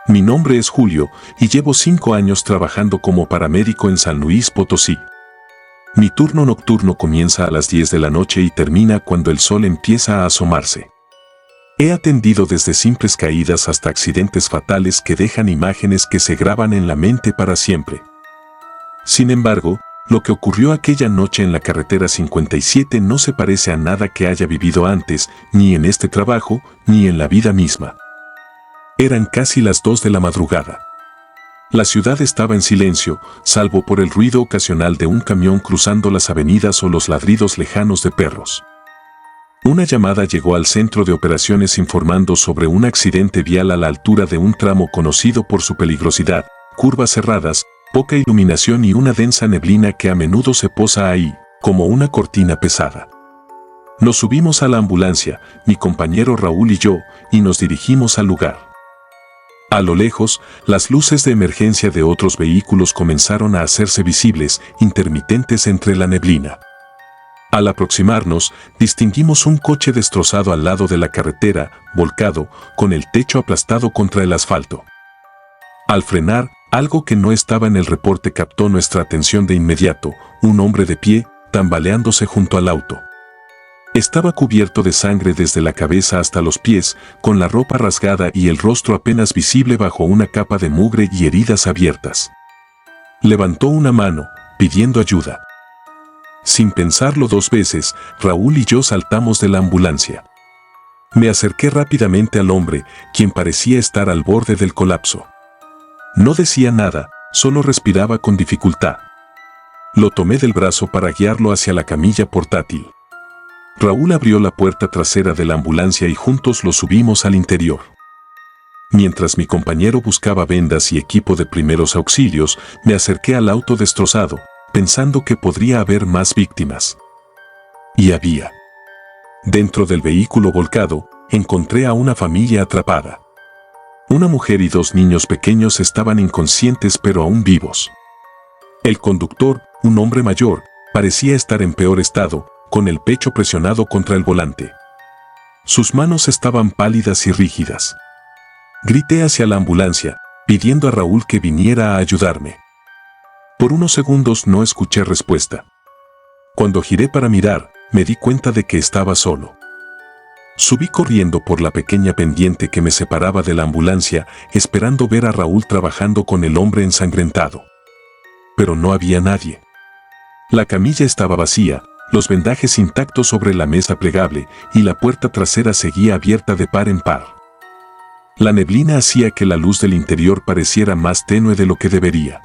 Mi nombre es Julio y llevo 5 años trabajando como paramédico en San Luis Potosí. Mi turno nocturno comienza a las 10 de la noche y termina cuando el sol empieza a asomarse. He atendido desde simples caídas hasta accidentes fatales que dejan imágenes que se graban en la mente para siempre. Sin embargo, lo que ocurrió aquella noche en la carretera 57 no se parece a nada que haya vivido antes, ni en este trabajo, ni en la vida misma. Eran casi las 2 de la madrugada. La ciudad estaba en silencio, salvo por el ruido ocasional de un camión cruzando las avenidas o los ladridos lejanos de perros. Una llamada llegó al centro de operaciones informando sobre un accidente vial a la altura de un tramo conocido por su peligrosidad, curvas cerradas, poca iluminación y una densa neblina que a menudo se posa ahí, como una cortina pesada. Nos subimos a la ambulancia, mi compañero Raúl y yo, y nos dirigimos al lugar. A lo lejos, las luces de emergencia de otros vehículos comenzaron a hacerse visibles, intermitentes entre la neblina. Al aproximarnos, distinguimos un coche destrozado al lado de la carretera, volcado, con el techo aplastado contra el asfalto. Al frenar, algo que no estaba en el reporte captó nuestra atención de inmediato, un hombre de pie, tambaleándose junto al auto. Estaba cubierto de sangre desde la cabeza hasta los pies, con la ropa rasgada y el rostro apenas visible bajo una capa de mugre y heridas abiertas. Levantó una mano, pidiendo ayuda. Sin pensarlo 2 veces, Raúl y yo saltamos de la ambulancia. Me acerqué rápidamente al hombre, quien parecía estar al borde del colapso. No decía nada, solo respiraba con dificultad. Lo tomé del brazo para guiarlo hacia la camilla portátil. Raúl abrió la puerta trasera de la ambulancia y juntos lo subimos al interior. Mientras mi compañero buscaba vendas y equipo de primeros auxilios, me acerqué al auto destrozado, pensando que podría haber más víctimas. Y había. Dentro del vehículo volcado, encontré a una familia atrapada. Una mujer y 2 niños pequeños estaban inconscientes pero aún vivos. El conductor, un hombre mayor, parecía estar en peor estado, con el pecho presionado contra el volante. Sus manos estaban pálidas y rígidas. Grité hacia la ambulancia, pidiendo a Raúl que viniera a ayudarme. Por unos segundos no escuché respuesta. Cuando giré para mirar, me di cuenta de que estaba solo. Subí corriendo por la pequeña pendiente que me separaba de la ambulancia, esperando ver a Raúl trabajando con el hombre ensangrentado. Pero no había nadie. La camilla estaba vacía, los vendajes intactos sobre la mesa plegable y la puerta trasera seguía abierta de par en par. La neblina hacía que la luz del interior pareciera más tenue de lo que debería.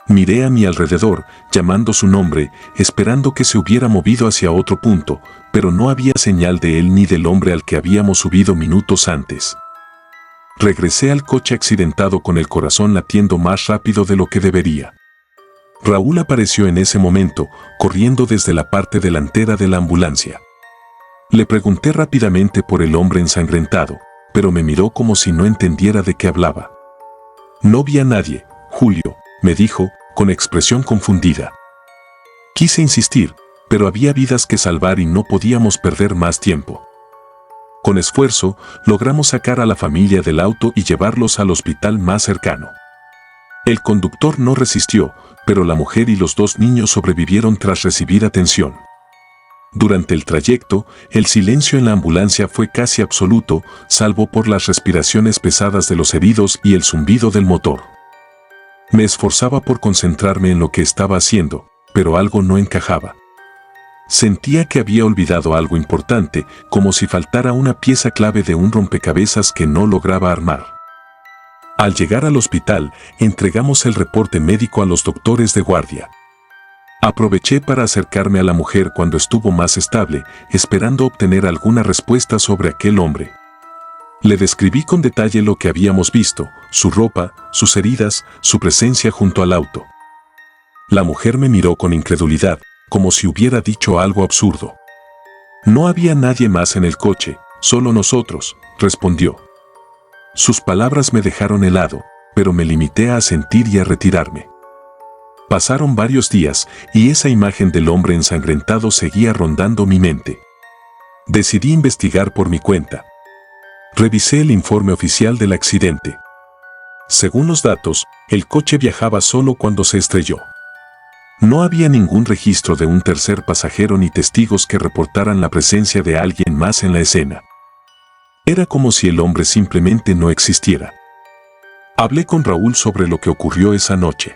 Miré a mi alrededor, llamando su nombre, esperando que se hubiera movido hacia otro punto, pero no había señal de él ni del hombre al que habíamos subido minutos antes. Regresé al coche accidentado con el corazón latiendo más rápido de lo que debería. Raúl apareció en ese momento, corriendo desde la parte delantera de la ambulancia. Le pregunté rápidamente por el hombre ensangrentado, pero me miró como si no entendiera de qué hablaba. No vi a nadie, Julio, me dijo, con expresión confundida. Quise insistir, pero había vidas que salvar y no podíamos perder más tiempo. Con esfuerzo, logramos sacar a la familia del auto y llevarlos al hospital más cercano. El conductor no resistió, pero la mujer y los 2 niños sobrevivieron tras recibir atención. Durante el trayecto, el silencio en la ambulancia fue casi absoluto, salvo por las respiraciones pesadas de los heridos y el zumbido del motor. Me esforzaba por concentrarme en lo que estaba haciendo, pero algo no encajaba. Sentía que había olvidado algo importante, como si faltara una pieza clave de un rompecabezas que no lograba armar. Al llegar al hospital, entregamos el reporte médico a los doctores de guardia. Aproveché para acercarme a la mujer cuando estuvo más estable, esperando obtener alguna respuesta sobre aquel hombre. Le describí con detalle lo que habíamos visto, su ropa, sus heridas, su presencia junto al auto. La mujer me miró con incredulidad, como si hubiera dicho algo absurdo. No había nadie más en el coche, solo nosotros, respondió. Sus palabras me dejaron helado, pero me limité a asentir y a retirarme. Pasaron varios días y esa imagen del hombre ensangrentado seguía rondando mi mente. Decidí investigar por mi cuenta. Revisé el informe oficial del accidente. Según los datos, el coche viajaba solo cuando se estrelló. No había ningún registro de un tercer pasajero ni testigos que reportaran la presencia de alguien más en la escena. Era como si el hombre simplemente no existiera. Hablé con Raúl sobre lo que ocurrió esa noche.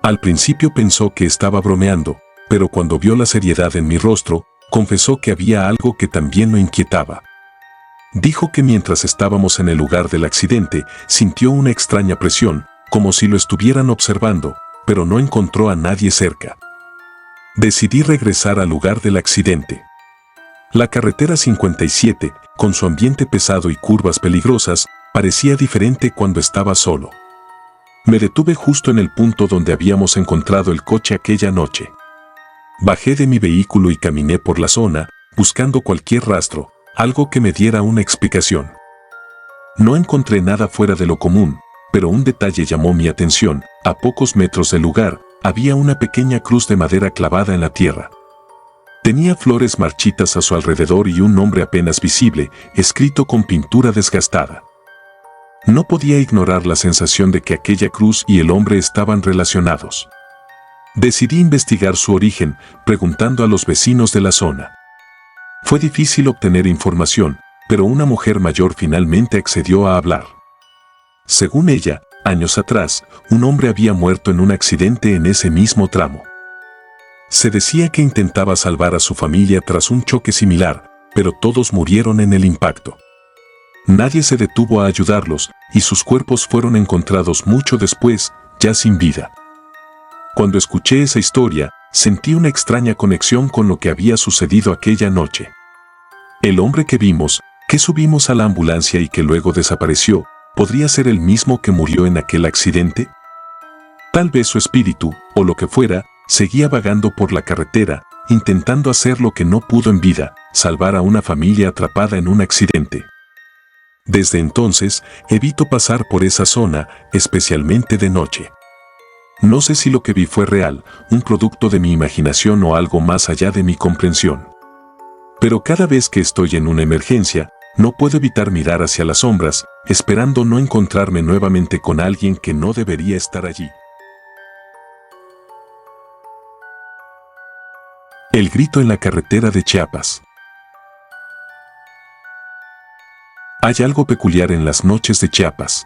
Al principio pensó que estaba bromeando, pero cuando vio la seriedad en mi rostro, confesó que había algo que también lo inquietaba. Dijo que mientras estábamos en el lugar del accidente, sintió una extraña presión, como si lo estuvieran observando, pero no encontró a nadie cerca. Decidí regresar al lugar del accidente. La carretera 57, con su ambiente pesado y curvas peligrosas, parecía diferente cuando estaba solo. Me detuve justo en el punto donde habíamos encontrado el coche aquella noche. Bajé de mi vehículo y caminé por la zona, buscando cualquier rastro, algo que me diera una explicación. No encontré nada fuera de lo común, pero un detalle llamó mi atención. A pocos metros del lugar, había una pequeña cruz de madera clavada en la tierra. Tenía flores marchitas a su alrededor y un nombre apenas visible, escrito con pintura desgastada. No podía ignorar la sensación de que aquella cruz y el hombre estaban relacionados. Decidí investigar su origen, preguntando a los vecinos de la zona. Fue difícil obtener información, pero una mujer mayor finalmente accedió a hablar. Según ella, años atrás, un hombre había muerto en un accidente en ese mismo tramo. Se decía que intentaba salvar a su familia tras un choque similar, pero todos murieron en el impacto. Nadie se detuvo a ayudarlos, y sus cuerpos fueron encontrados mucho después, ya sin vida. Cuando escuché esa historia, sentí una extraña conexión con lo que había sucedido aquella noche. El hombre que vimos, que subimos a la ambulancia y que luego desapareció, ¿podría ser el mismo que murió en aquel accidente? Tal vez su espíritu, o lo que fuera, seguía vagando por la carretera, intentando hacer lo que no pudo en vida, salvar a una familia atrapada en un accidente. Desde entonces, evito pasar por esa zona, especialmente de noche. No sé si lo que vi fue real, un producto de mi imaginación o algo más allá de mi comprensión. Pero cada vez que estoy en una emergencia, no puedo evitar mirar hacia las sombras, esperando no encontrarme nuevamente con alguien que no debería estar allí. El grito en la carretera de Chiapas. Hay algo peculiar en las noches de Chiapas.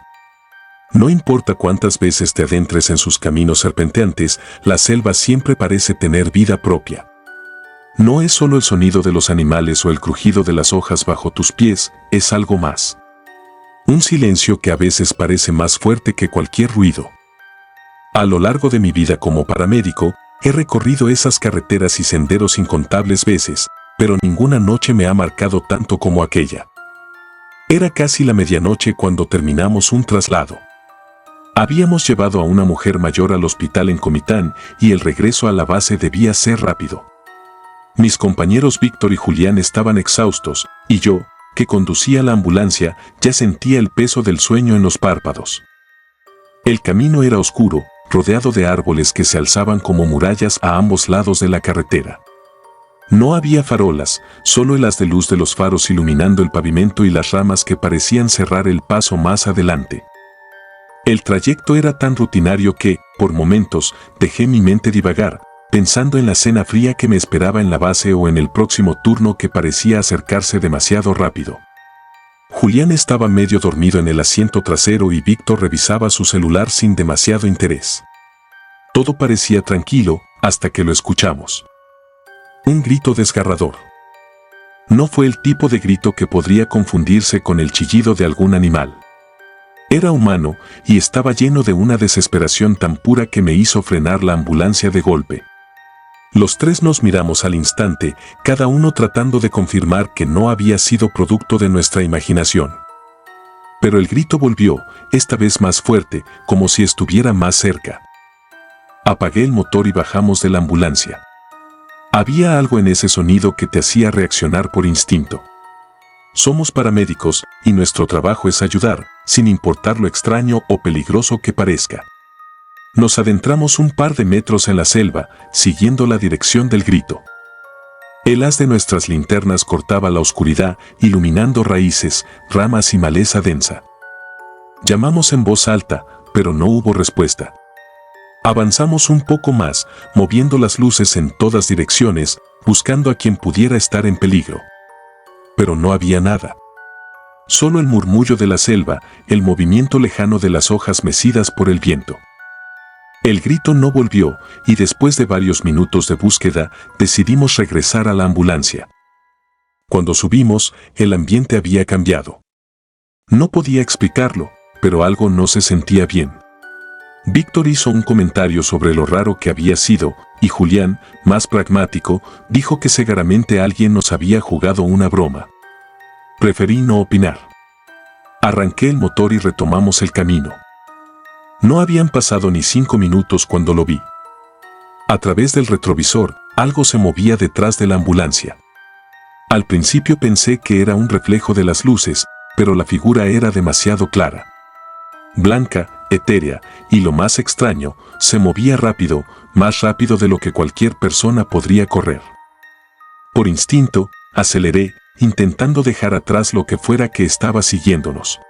No importa cuántas veces te adentres en sus caminos serpenteantes, la selva siempre parece tener vida propia. No es solo el sonido de los animales o el crujido de las hojas bajo tus pies, es algo más. Un silencio que a veces parece más fuerte que cualquier ruido. A lo largo de mi vida como paramédico, he recorrido esas carreteras y senderos incontables veces, pero ninguna noche me ha marcado tanto como aquella. Era casi la medianoche cuando terminamos un traslado. Habíamos llevado a una mujer mayor al hospital en Comitán y el regreso a la base debía ser rápido. Mis compañeros Víctor y Julián estaban exhaustos, y yo, que conducía la ambulancia, ya sentía el peso del sueño en los párpados. El camino era oscuro, rodeado de árboles que se alzaban como murallas a ambos lados de la carretera. No había farolas, solo el haz de luz de los faros iluminando el pavimento y las ramas que parecían cerrar el paso más adelante. El trayecto era tan rutinario que, por momentos, dejé mi mente divagar, pensando en la cena fría que me esperaba en la base o en el próximo turno que parecía acercarse demasiado rápido. Julián estaba medio dormido en el asiento trasero y Víctor revisaba su celular sin demasiado interés. Todo parecía tranquilo, hasta que lo escuchamos. Un grito desgarrador. No fue el tipo de grito que podría confundirse con el chillido de algún animal. Era humano y estaba lleno de una desesperación tan pura que me hizo frenar la ambulancia de golpe. Los tres nos miramos al instante, cada uno tratando de confirmar que no había sido producto de nuestra imaginación. Pero el grito volvió, esta vez más fuerte, como si estuviera más cerca. Apagué el motor y bajamos de la ambulancia. Había algo en ese sonido que te hacía reaccionar por instinto. Somos paramédicos y nuestro trabajo es ayudar, sin importar lo extraño o peligroso que parezca. Nos adentramos un par de metros en la selva, siguiendo la dirección del grito. El haz de nuestras linternas cortaba la oscuridad, iluminando raíces, ramas y maleza densa. Llamamos en voz alta, pero no hubo respuesta. Avanzamos un poco más, moviendo las luces en todas direcciones, buscando a quien pudiera estar en peligro. Pero no había nada. Solo el murmullo de la selva, el movimiento lejano de las hojas mecidas por el viento. El grito no volvió, y después de varios minutos de búsqueda, decidimos regresar a la ambulancia. Cuando subimos, el ambiente había cambiado. No podía explicarlo, pero algo no se sentía bien. Víctor hizo un comentario sobre lo raro que había sido, y Julián, más pragmático, dijo que seguramente alguien nos había jugado una broma. Preferí no opinar. Arranqué el motor y retomamos el camino. No habían pasado ni 5 minutos cuando lo vi. A través del retrovisor, algo se movía detrás de la ambulancia. Al principio pensé que era un reflejo de las luces, pero la figura era demasiado clara. Blanca, etérea, y lo más extraño, se movía rápido, más rápido de lo que cualquier persona podría correr. Por instinto, aceleré, intentando dejar atrás lo que fuera que estaba siguiéndonos.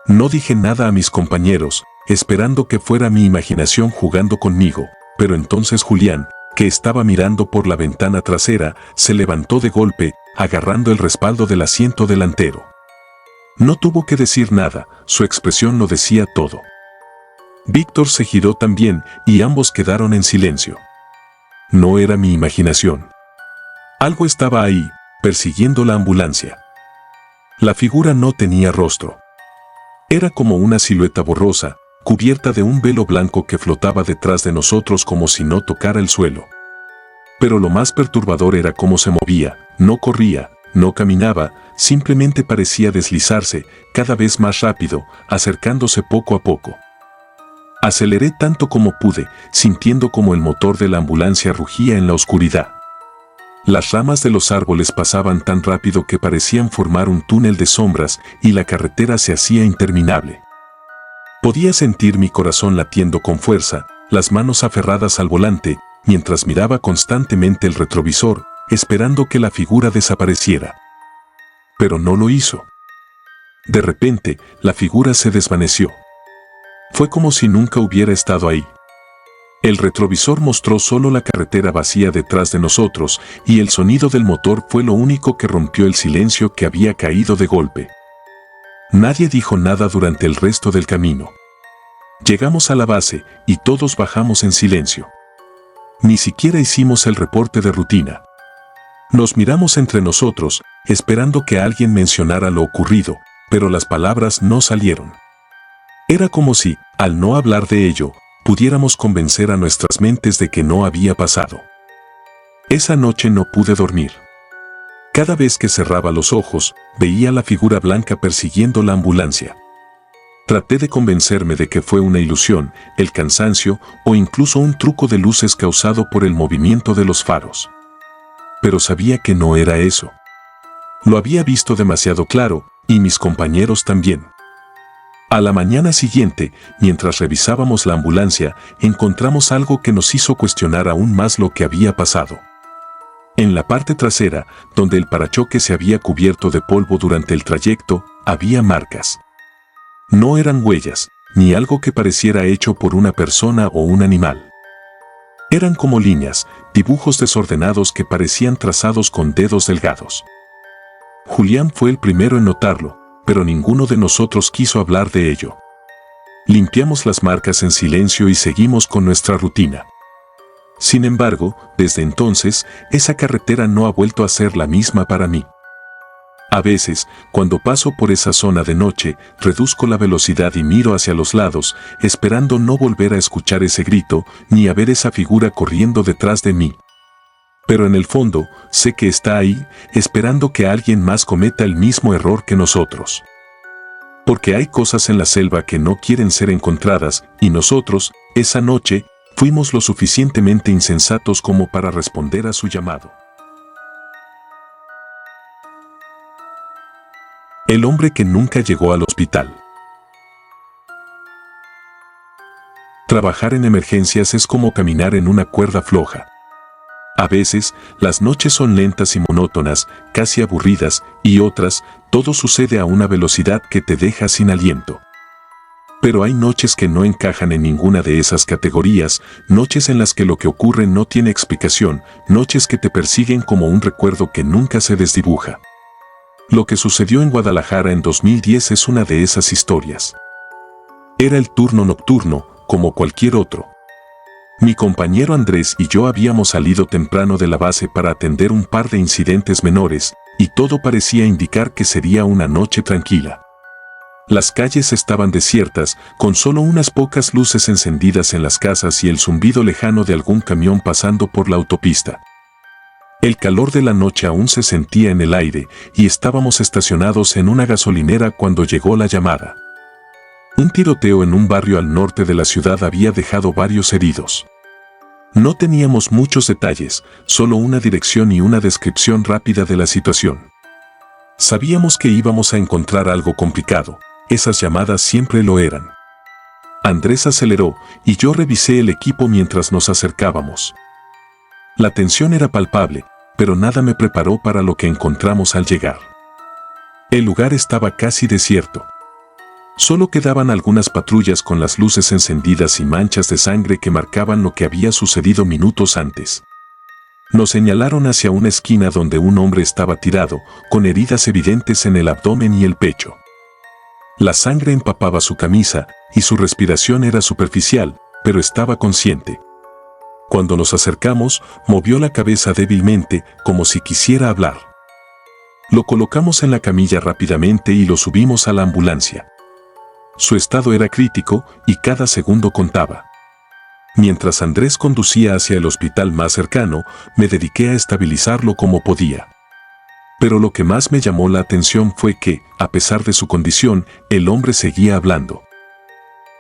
No dije nada a mis compañeros, esperando que fuera mi imaginación jugando conmigo, pero entonces Julián, que estaba mirando por la ventana trasera, se levantó de golpe, agarrando el respaldo del asiento delantero. No tuvo que decir nada, su expresión lo decía todo. Víctor se giró también, y ambos quedaron en silencio. No era mi imaginación. Algo estaba ahí, persiguiendo la ambulancia. La figura no tenía rostro. Era como una silueta borrosa, cubierta de un velo blanco que flotaba detrás de nosotros como si no tocara el suelo. Pero lo más perturbador era cómo se movía, no corría, no caminaba, simplemente parecía deslizarse, cada vez más rápido, acercándose poco a poco. Aceleré tanto como pude, sintiendo como el motor de la ambulancia rugía en la oscuridad. Las ramas de los árboles pasaban tan rápido que parecían formar un túnel de sombras y la carretera se hacía interminable. Podía sentir mi corazón latiendo con fuerza, las manos aferradas al volante, mientras miraba constantemente el retrovisor, esperando que la figura desapareciera. Pero no lo hizo. De repente, la figura se desvaneció. Fue como si nunca hubiera estado ahí. El retrovisor mostró solo la carretera vacía detrás de nosotros, y el sonido del motor fue lo único que rompió el silencio que había caído de golpe. Nadie dijo nada durante el resto del camino. Llegamos a la base, y todos bajamos en silencio. Ni siquiera hicimos el reporte de rutina. Nos miramos entre nosotros, esperando que alguien mencionara lo ocurrido, pero las palabras no salieron. Era como si, al no hablar de ello, pudiéramos convencer a nuestras mentes de que no había pasado. Esa noche no pude dormir. Cada vez que cerraba los ojos, veía la figura blanca persiguiendo la ambulancia. Traté de convencerme de que fue una ilusión, el cansancio o incluso un truco de luces causado por el movimiento de los faros. Pero sabía que no era eso. Lo había visto demasiado claro, y mis compañeros también. A la mañana siguiente, mientras revisábamos la ambulancia, encontramos algo que nos hizo cuestionar aún más lo que había pasado. En la parte trasera, donde el parachoques se había cubierto de polvo durante el trayecto, había marcas. No eran huellas, ni algo que pareciera hecho por una persona o un animal. Eran como líneas, dibujos desordenados que parecían trazados con dedos delgados. Julián fue el primero en notarlo, pero ninguno de nosotros quiso hablar de ello. Limpiamos las marcas en silencio y seguimos con nuestra rutina. Sin embargo, desde entonces, esa carretera no ha vuelto a ser la misma para mí. A veces, cuando paso por esa zona de noche, reduzco la velocidad y miro hacia los lados, esperando no volver a escuchar ese grito, ni a ver esa figura corriendo detrás de mí. Pero en el fondo, sé que está ahí, esperando que alguien más cometa el mismo error que nosotros. Porque hay cosas en la selva que no quieren ser encontradas, y nosotros, esa noche, fuimos lo suficientemente insensatos como para responder a su llamado. El hombre que nunca llegó al hospital. Trabajar en emergencias es como caminar en una cuerda floja. A veces, las noches son lentas y monótonas, casi aburridas, y otras, todo sucede a una velocidad que te deja sin aliento. Pero hay noches que no encajan en ninguna de esas categorías, noches en las que lo que ocurre no tiene explicación, noches que te persiguen como un recuerdo que nunca se desdibuja. Lo que sucedió en Guadalajara en 2010 es una de esas historias. Era el turno nocturno, como cualquier otro. Mi compañero Andrés y yo habíamos salido temprano de la base para atender un par de incidentes menores, y todo parecía indicar que sería una noche tranquila. Las calles estaban desiertas, con solo unas pocas luces encendidas en las casas y el zumbido lejano de algún camión pasando por la autopista. El calor de la noche aún se sentía en el aire y estábamos estacionados en una gasolinera cuando llegó la llamada. Un tiroteo en un barrio al norte de la ciudad había dejado varios heridos. No teníamos muchos detalles, solo una dirección y una descripción rápida de la situación. Sabíamos que íbamos a encontrar algo complicado. Esas llamadas siempre lo eran. Andrés aceleró y yo revisé el equipo mientras nos acercábamos. La tensión era palpable, pero nada me preparó para lo que encontramos al llegar. El lugar estaba casi desierto. Solo quedaban algunas patrullas con las luces encendidas y manchas de sangre que marcaban lo que había sucedido minutos antes. Nos señalaron hacia una esquina donde un hombre estaba tirado, con heridas evidentes en el abdomen y el pecho. La sangre empapaba su camisa y su respiración era superficial, pero estaba consciente. Cuando nos acercamos, movió la cabeza débilmente, como si quisiera hablar. Lo colocamos en la camilla rápidamente y lo subimos a la ambulancia. Su estado era crítico y cada segundo contaba. Mientras Andrés conducía hacia el hospital más cercano, me dediqué a estabilizarlo como podía. Pero lo que más me llamó la atención fue que, a pesar de su condición, el hombre seguía hablando.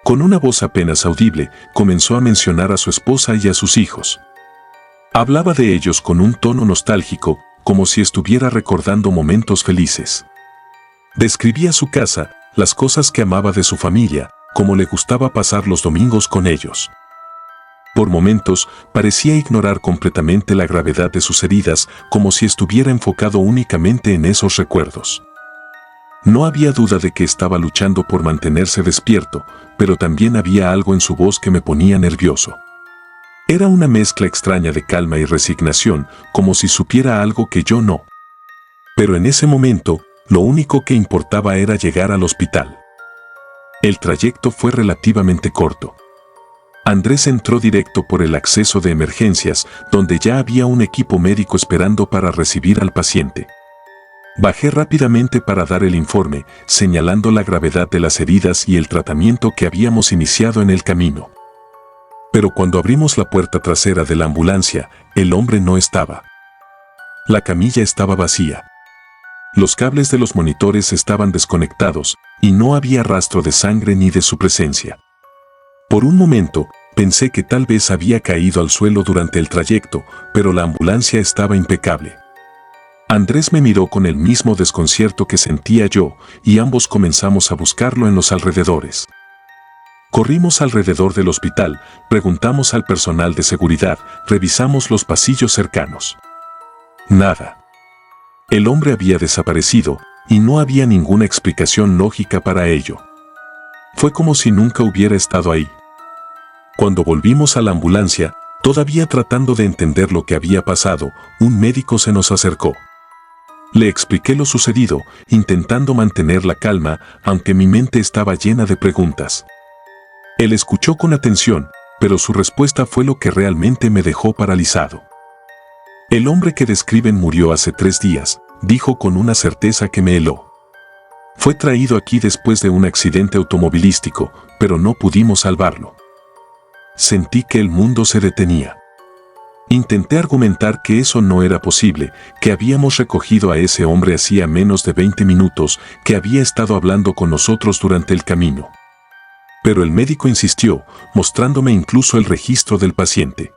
Con una voz apenas audible, comenzó a mencionar a su esposa y a sus hijos. Hablaba de ellos con un tono nostálgico, como si estuviera recordando momentos felices. Describía su casa, las cosas que amaba de su familia, cómo le gustaba pasar los domingos con ellos. Por momentos, parecía ignorar completamente la gravedad de sus heridas, como si estuviera enfocado únicamente en esos recuerdos. No había duda de que estaba luchando por mantenerse despierto, pero también había algo en su voz que me ponía nervioso. Era una mezcla extraña de calma y resignación, como si supiera algo que yo no. Pero en ese momento, lo único que importaba era llegar al hospital. El trayecto fue relativamente corto. Andrés entró directo por el acceso de emergencias, donde ya había un equipo médico esperando para recibir al paciente. Bajé rápidamente para dar el informe, señalando la gravedad de las heridas y el tratamiento que habíamos iniciado en el camino. Pero cuando abrimos la puerta trasera de la ambulancia, el hombre no estaba. La camilla estaba vacía. Los cables de los monitores estaban desconectados y no había rastro de sangre ni de su presencia. Por un momento, pensé que tal vez había caído al suelo durante el trayecto, pero la ambulancia estaba impecable. Andrés me miró con el mismo desconcierto que sentía yo, y ambos comenzamos a buscarlo en los alrededores. Corrimos alrededor del hospital, preguntamos al personal de seguridad, revisamos los pasillos cercanos. Nada. El hombre había desaparecido, y no había ninguna explicación lógica para ello. Fue como si nunca hubiera estado ahí. Cuando volvimos a la ambulancia, todavía tratando de entender lo que había pasado, un médico se nos acercó. Le expliqué lo sucedido, intentando mantener la calma, aunque mi mente estaba llena de preguntas. Él escuchó con atención, pero su respuesta fue lo que realmente me dejó paralizado. El hombre que describen murió hace 3 días, dijo con una certeza que me heló. Fue traído aquí después de un accidente automovilístico, pero no pudimos salvarlo. Sentí que el mundo se detenía. Intenté argumentar que eso no era posible, que habíamos recogido a ese hombre hacía menos de 20 minutos, que había estado hablando con nosotros durante el camino. Pero el médico insistió, mostrándome incluso el registro del paciente.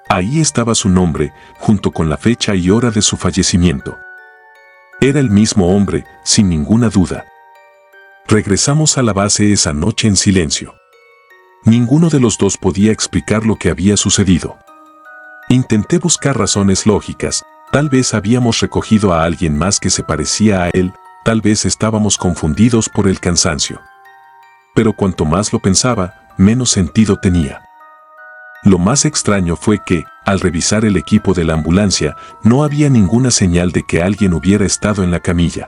Ahí estaba su nombre, junto con la fecha y hora de su fallecimiento. Era el mismo hombre, sin ninguna duda. Regresamos a la base esa noche en silencio. Ninguno de los dos podía explicar lo que había sucedido. Intenté buscar razones lógicas, tal vez habíamos recogido a alguien más que se parecía a él, tal vez estábamos confundidos por el cansancio. pero cuanto más lo pensaba, menos sentido tenía. Lo más extraño fue que, al revisar el equipo de la ambulancia, no había ninguna señal de que alguien hubiera estado en la camilla.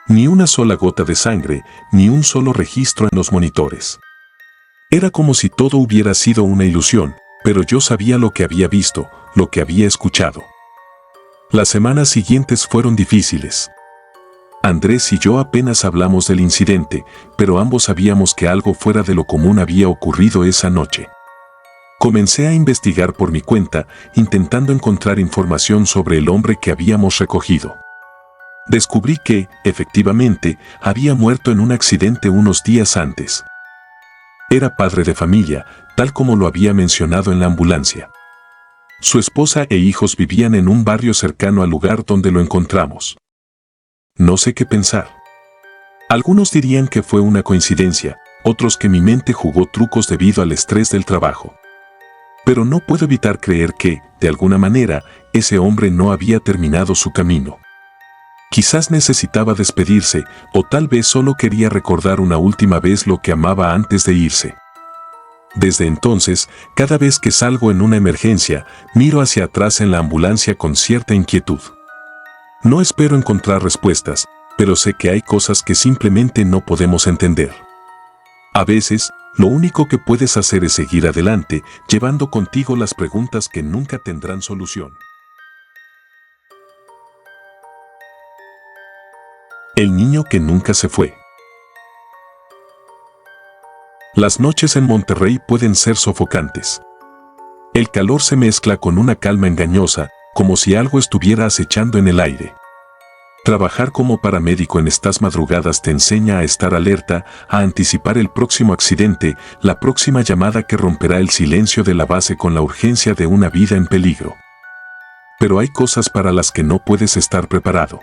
Ni una sola gota de sangre, ni un solo registro en los monitores. Era como si todo hubiera sido una ilusión, pero yo sabía lo que había visto, lo que había escuchado. Las semanas siguientes fueron difíciles. Andrés y yo apenas hablamos del incidente, pero ambos sabíamos que algo fuera de lo común había ocurrido esa noche. Comencé a investigar por mi cuenta, intentando encontrar información sobre el hombre que habíamos recogido. Descubrí que, efectivamente, había muerto en un accidente unos días antes. Era padre de familia, tal como lo había mencionado en la ambulancia. Su esposa e hijos vivían en un barrio cercano al lugar donde lo encontramos. No sé qué pensar. Algunos dirían que fue una coincidencia, otros que mi mente jugó trucos debido al estrés del trabajo. Pero no puedo evitar creer que, de alguna manera, ese hombre no había terminado su camino. Quizás necesitaba despedirse, o tal vez solo quería recordar una última vez lo que amaba antes de irse. Desde entonces, cada vez que salgo en una emergencia, miro hacia atrás en la ambulancia con cierta inquietud. No espero encontrar respuestas, pero sé que hay cosas que simplemente no podemos entender. A veces, lo único que puedes hacer es seguir adelante, llevando contigo las preguntas que nunca tendrán solución. El niño que nunca se fue. Las noches en Monterrey pueden ser sofocantes. El calor se mezcla con una calma engañosa, como si algo estuviera acechando en el aire. Trabajar como paramédico en estas madrugadas te enseña a estar alerta, a anticipar el próximo accidente, la próxima llamada que romperá el silencio de la base con la urgencia de una vida en peligro. Pero hay cosas para las que no puedes estar preparado.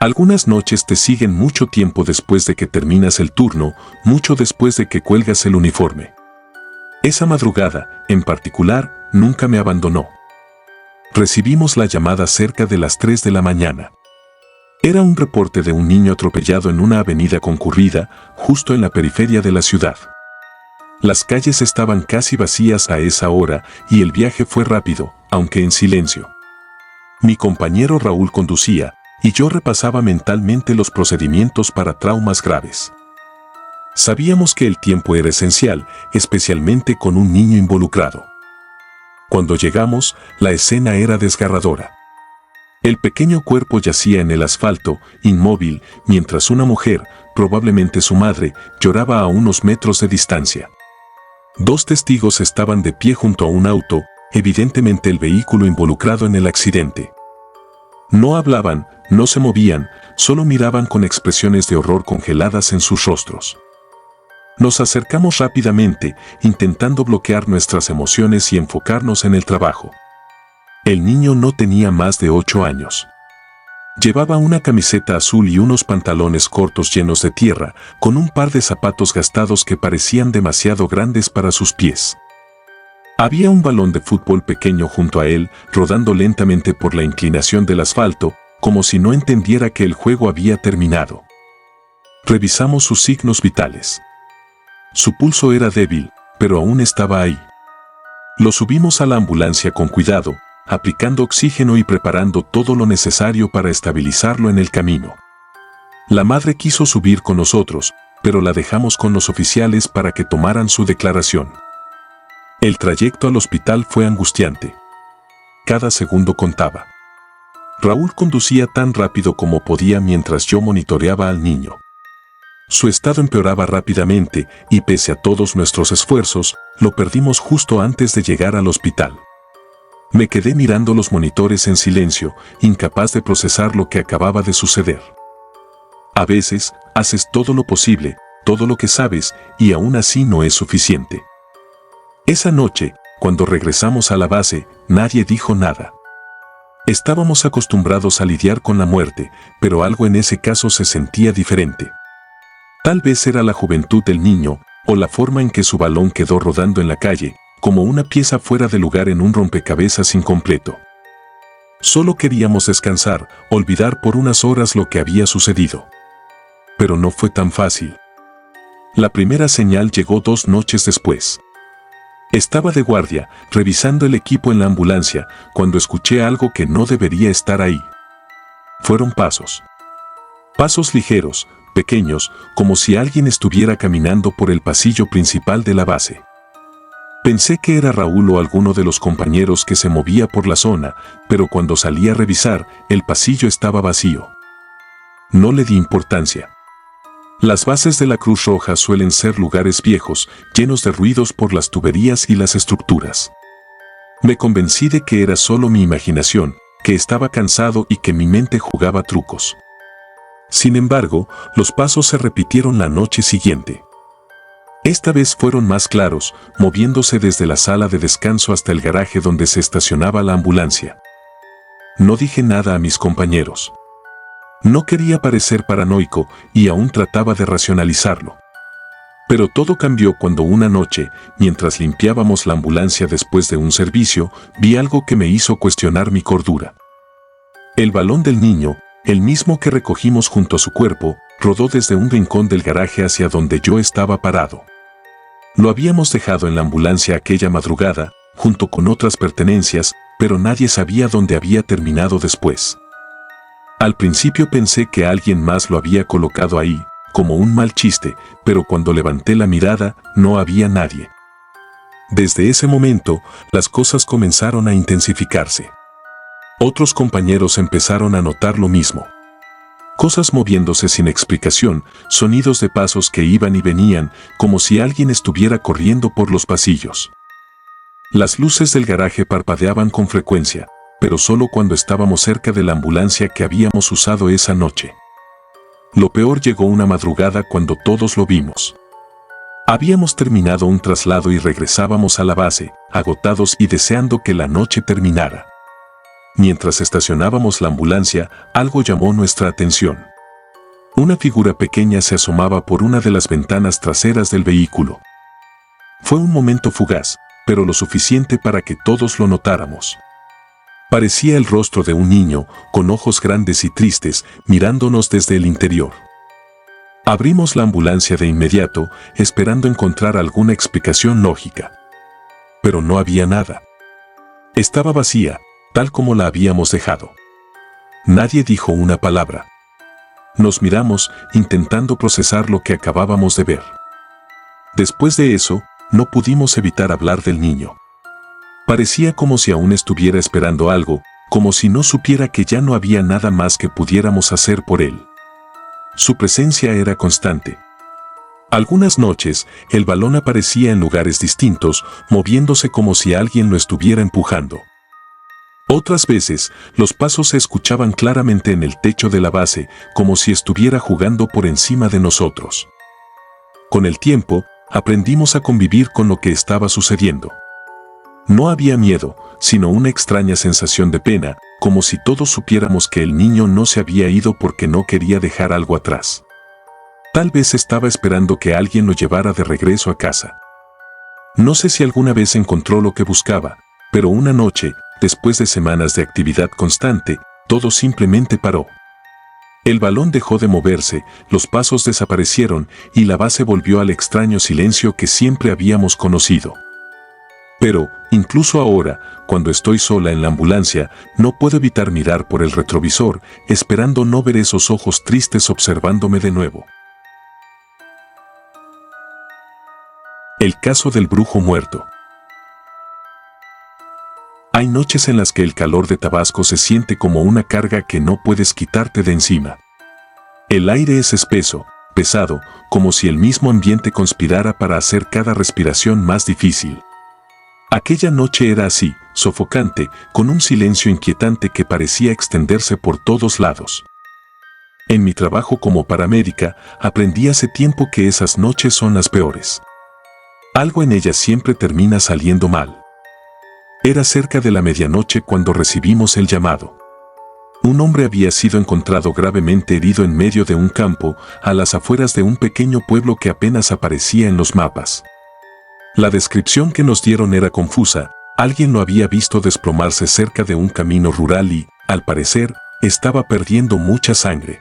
Algunas noches te siguen mucho tiempo después de que terminas el turno, mucho después de que cuelgas el uniforme. Esa madrugada, en particular, nunca me abandonó. Recibimos la llamada cerca de las 3 de la mañana. Era un reporte de un niño atropellado en una avenida concurrida, justo en la periferia de la ciudad. Las calles estaban casi vacías a esa hora y el viaje fue rápido, aunque en silencio. Mi compañero Raúl conducía, y yo repasaba mentalmente los procedimientos para traumas graves. Sabíamos que el tiempo era esencial, especialmente con un niño involucrado. Cuando llegamos, la escena era desgarradora. El pequeño cuerpo yacía en el asfalto, inmóvil, mientras una mujer, probablemente su madre, lloraba a unos metros de distancia. 2 testigos estaban de pie junto a un auto, evidentemente el vehículo involucrado en el accidente. No hablaban, no se movían, solo miraban con expresiones de horror congeladas en sus rostros. Nos acercamos rápidamente, intentando bloquear nuestras emociones y enfocarnos en el trabajo. El niño no tenía más de 8 años. Llevaba una camiseta azul y unos pantalones cortos llenos de tierra, con un par de zapatos gastados que parecían demasiado grandes para sus pies. Había un balón de fútbol pequeño junto a él, rodando lentamente por la inclinación del asfalto, como si no entendiera que el juego había terminado. Revisamos sus signos vitales. Su pulso era débil, pero aún estaba ahí. Lo subimos a la ambulancia con cuidado, aplicando oxígeno y preparando todo lo necesario para estabilizarlo en el camino. La madre quiso subir con nosotros, pero la dejamos con los oficiales para que tomaran su declaración. El trayecto al hospital fue angustiante. Cada segundo contaba. Raúl conducía tan rápido como podía mientras yo monitoreaba al niño. Su estado empeoraba rápidamente y pese a todos nuestros esfuerzos, lo perdimos justo antes de llegar al hospital. Me quedé mirando los monitores en silencio, incapaz de procesar lo que acababa de suceder. A veces, haces todo lo posible, todo lo que sabes, y aún así no es suficiente. Esa noche, cuando regresamos a la base, nadie dijo nada. Estábamos acostumbrados a lidiar con la muerte, pero algo en ese caso se sentía diferente. Tal vez era la juventud del niño, o la forma en que su balón quedó rodando en la calle, como una pieza fuera de lugar en un rompecabezas incompleto. Solo queríamos descansar, olvidar por unas horas lo que había sucedido. Pero no fue tan fácil. La primera señal llegó 2 noches después. Estaba de guardia, revisando el equipo en la ambulancia, cuando escuché algo que no debería estar ahí. Fueron pasos. Pasos ligeros, pequeños, como si alguien estuviera caminando por el pasillo principal de la base. Pensé que era Raúl o alguno de los compañeros que se movía por la zona, pero cuando salí a revisar, el pasillo estaba vacío. No le di importancia. Las bases de la Cruz Roja suelen ser lugares viejos, llenos de ruidos por las tuberías y las estructuras. Me convencí de que era solo mi imaginación, que estaba cansado y que mi mente jugaba trucos. Sin embargo, los pasos se repitieron la noche siguiente. Esta vez fueron más claros, moviéndose desde la sala de descanso hasta el garaje donde se estacionaba la ambulancia. No dije nada a mis compañeros. No quería parecer paranoico y aún trataba de racionalizarlo. Pero todo cambió cuando una noche, mientras limpiábamos la ambulancia después de un servicio, vi algo que me hizo cuestionar mi cordura. El balón del niño, el mismo que recogimos junto a su cuerpo, rodó desde un rincón del garaje hacia donde yo estaba parado. Lo habíamos dejado en la ambulancia aquella madrugada, junto con otras pertenencias, pero nadie sabía dónde había terminado después. Al principio pensé que alguien más lo había colocado ahí, como un mal chiste, pero cuando levanté la mirada, no había nadie. Desde ese momento, las cosas comenzaron a intensificarse. Otros compañeros empezaron a notar lo mismo. Cosas moviéndose sin explicación, sonidos de pasos que iban y venían, como si alguien estuviera corriendo por los pasillos. Las luces del garaje parpadeaban con frecuencia, pero solo cuando estábamos cerca de la ambulancia que habíamos usado esa noche. Lo peor llegó una madrugada cuando todos lo vimos. Habíamos terminado un traslado y regresábamos a la base, agotados y deseando que la noche terminara. Mientras estacionábamos la ambulancia, algo llamó nuestra atención. Una figura pequeña se asomaba por una de las ventanas traseras del vehículo. Fue un momento fugaz, pero lo suficiente para que todos lo notáramos. Parecía el rostro de un niño, con ojos grandes y tristes, mirándonos desde el interior. Abrimos la ambulancia de inmediato, esperando encontrar alguna explicación lógica. Pero no había nada. Estaba vacía, tal como la habíamos dejado. Nadie dijo una palabra. Nos miramos, intentando procesar lo que acabábamos de ver. Después de eso, no pudimos evitar hablar del niño. Parecía como si aún estuviera esperando algo, como si no supiera que ya no había nada más que pudiéramos hacer por él. Su presencia era constante. Algunas noches, el balón aparecía en lugares distintos, moviéndose como si alguien lo estuviera empujando. Otras veces, los pasos se escuchaban claramente en el techo de la base, como si estuviera jugando por encima de nosotros. Con el tiempo, aprendimos a convivir con lo que estaba sucediendo. No había miedo, sino una extraña sensación de pena, como si todos supiéramos que el niño no se había ido porque no quería dejar algo atrás. Tal vez estaba esperando que alguien lo llevara de regreso a casa. No sé si alguna vez encontró lo que buscaba, pero una noche, después de semanas de actividad constante, todo simplemente paró. El balón dejó de moverse, los pasos desaparecieron y la base volvió al extraño silencio que siempre habíamos conocido. Pero, incluso ahora, cuando estoy sola en la ambulancia, no puedo evitar mirar por el retrovisor, esperando no ver esos ojos tristes observándome de nuevo. El caso del brujo muerto. Hay noches en las que el calor de Tabasco se siente como una carga que no puedes quitarte de encima. El aire es espeso, pesado, como si el mismo ambiente conspirara para hacer cada respiración más difícil. Aquella noche era así, sofocante, con un silencio inquietante que parecía extenderse por todos lados. En mi trabajo como paramédica, aprendí hace tiempo que esas noches son las peores. Algo en ellas siempre termina saliendo mal. Era cerca de la medianoche cuando recibimos el llamado. Un hombre había sido encontrado gravemente herido en medio de un campo, a las afueras de un pequeño pueblo que apenas aparecía en los mapas. La descripción que nos dieron era confusa, alguien lo había visto desplomarse cerca de un camino rural y, al parecer, estaba perdiendo mucha sangre.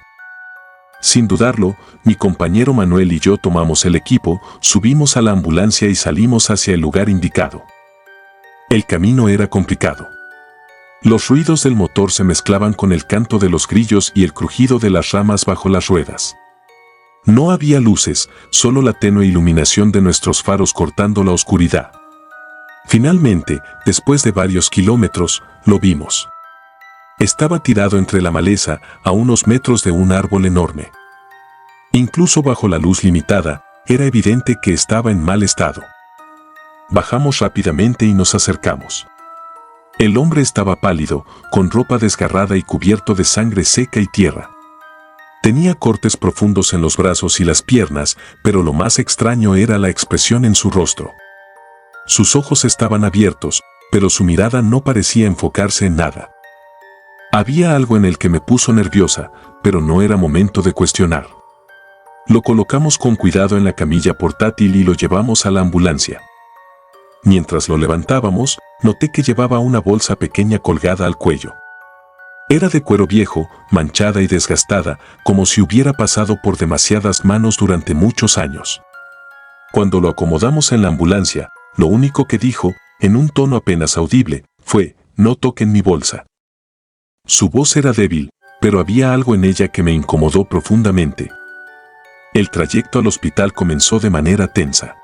Sin dudarlo, mi compañero Manuel y yo tomamos el equipo, subimos a la ambulancia y salimos hacia el lugar indicado. El camino era complicado. Los ruidos del motor se mezclaban con el canto de los grillos y el crujido de las ramas bajo las ruedas. No había luces, solo la tenue iluminación de nuestros faros cortando la oscuridad. Finalmente, después de varios kilómetros, lo vimos. Estaba tirado entre la maleza, a unos metros de un árbol enorme. Incluso bajo la luz limitada, era evidente que estaba en mal estado. Bajamos rápidamente y nos acercamos. El hombre estaba pálido, con ropa desgarrada y cubierto de sangre seca y tierra. Tenía cortes profundos en los brazos y las piernas, pero lo más extraño era la expresión en su rostro. Sus ojos estaban abiertos, pero su mirada no parecía enfocarse en nada. Había algo en el que me puso nerviosa, pero no era momento de cuestionar. Lo colocamos con cuidado en la camilla portátil y lo llevamos a la ambulancia. Mientras lo levantábamos, noté que llevaba una bolsa pequeña colgada al cuello. Era de cuero viejo, manchada y desgastada, como si hubiera pasado por demasiadas manos durante muchos años. Cuando lo acomodamos en la ambulancia, lo único que dijo, en un tono apenas audible, fue: «No toquen mi bolsa». Su voz era débil, pero había algo en ella que me incomodó profundamente. El trayecto al hospital comenzó de manera tensa.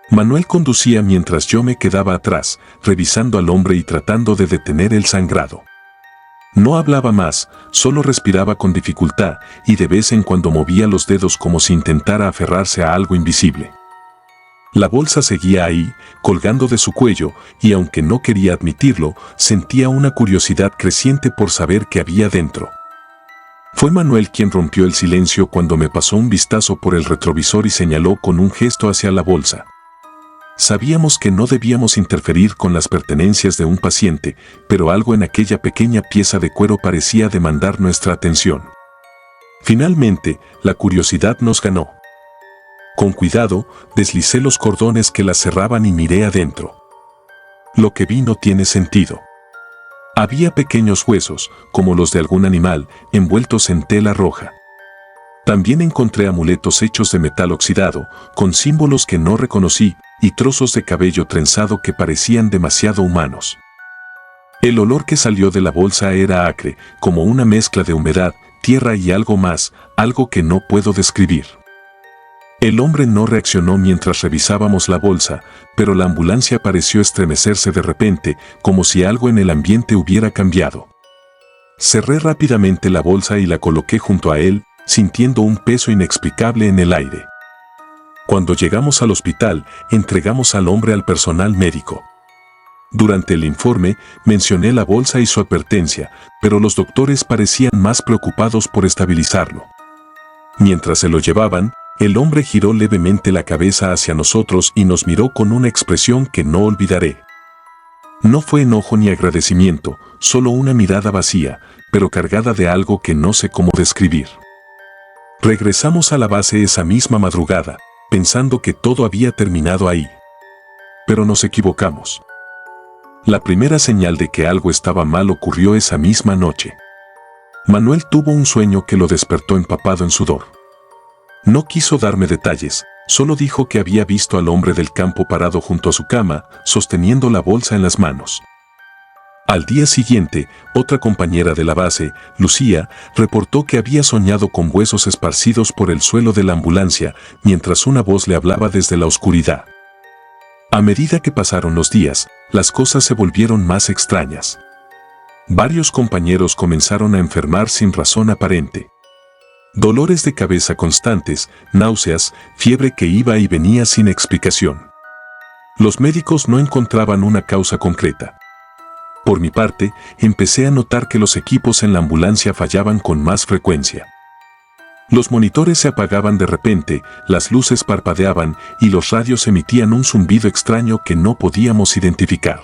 Manuel conducía mientras yo me quedaba atrás, revisando al hombre y tratando de detener el sangrado. No hablaba más, solo respiraba con dificultad y de vez en cuando movía los dedos como si intentara aferrarse a algo invisible. La bolsa seguía ahí, colgando de su cuello, y aunque no quería admitirlo, sentía una curiosidad creciente por saber qué había dentro. Fue Manuel quien rompió el silencio cuando me pasó un vistazo por el retrovisor y señaló con un gesto hacia la bolsa. Sabíamos que no debíamos interferir con las pertenencias de un paciente, pero algo en aquella pequeña pieza de cuero parecía demandar nuestra atención. Finalmente, la curiosidad nos ganó. Con cuidado, deslicé los cordones que la cerraban y miré adentro. Lo que vi no tiene sentido. Había pequeños huesos, como los de algún animal, envueltos en tela roja. También encontré amuletos hechos de metal oxidado, con símbolos que no reconocí, y trozos de cabello trenzado que parecían demasiado humanos. El olor que salió de la bolsa era acre, como una mezcla de humedad, tierra y algo más, algo que no puedo describir. El hombre no reaccionó mientras revisábamos la bolsa, pero la ambulancia pareció estremecerse de repente, como si algo en el ambiente hubiera cambiado. Cerré rápidamente la bolsa y la coloqué junto a él, sintiendo un peso inexplicable en el aire. Cuando llegamos al hospital, entregamos al hombre al personal médico. Durante el informe, mencioné la bolsa y su advertencia, pero los doctores parecían más preocupados por estabilizarlo. Mientras se lo llevaban, el hombre giró levemente la cabeza hacia nosotros y nos miró con una expresión que no olvidaré. No fue enojo ni agradecimiento, solo una mirada vacía, pero cargada de algo que no sé cómo describir. Regresamos a la base esa misma madrugada, pensando que todo había terminado ahí. Pero nos equivocamos. La primera señal de que algo estaba mal ocurrió esa misma noche. Manuel tuvo un sueño que lo despertó empapado en sudor. No quiso darme detalles, solo dijo que había visto al hombre del campo parado junto a su cama, sosteniendo la bolsa en las manos. Al día siguiente, otra compañera de la base, Lucía, reportó que había soñado con huesos esparcidos por el suelo de la ambulancia, mientras una voz le hablaba desde la oscuridad. A medida que pasaron los días, las cosas se volvieron más extrañas. Varios compañeros comenzaron a enfermar sin razón aparente. Dolores de cabeza constantes, náuseas, fiebre que iba y venía sin explicación. Los médicos no encontraban una causa concreta. Por mi parte, empecé a notar que los equipos en la ambulancia fallaban con más frecuencia. Los monitores se apagaban de repente, las luces parpadeaban y los radios emitían un zumbido extraño que no podíamos identificar.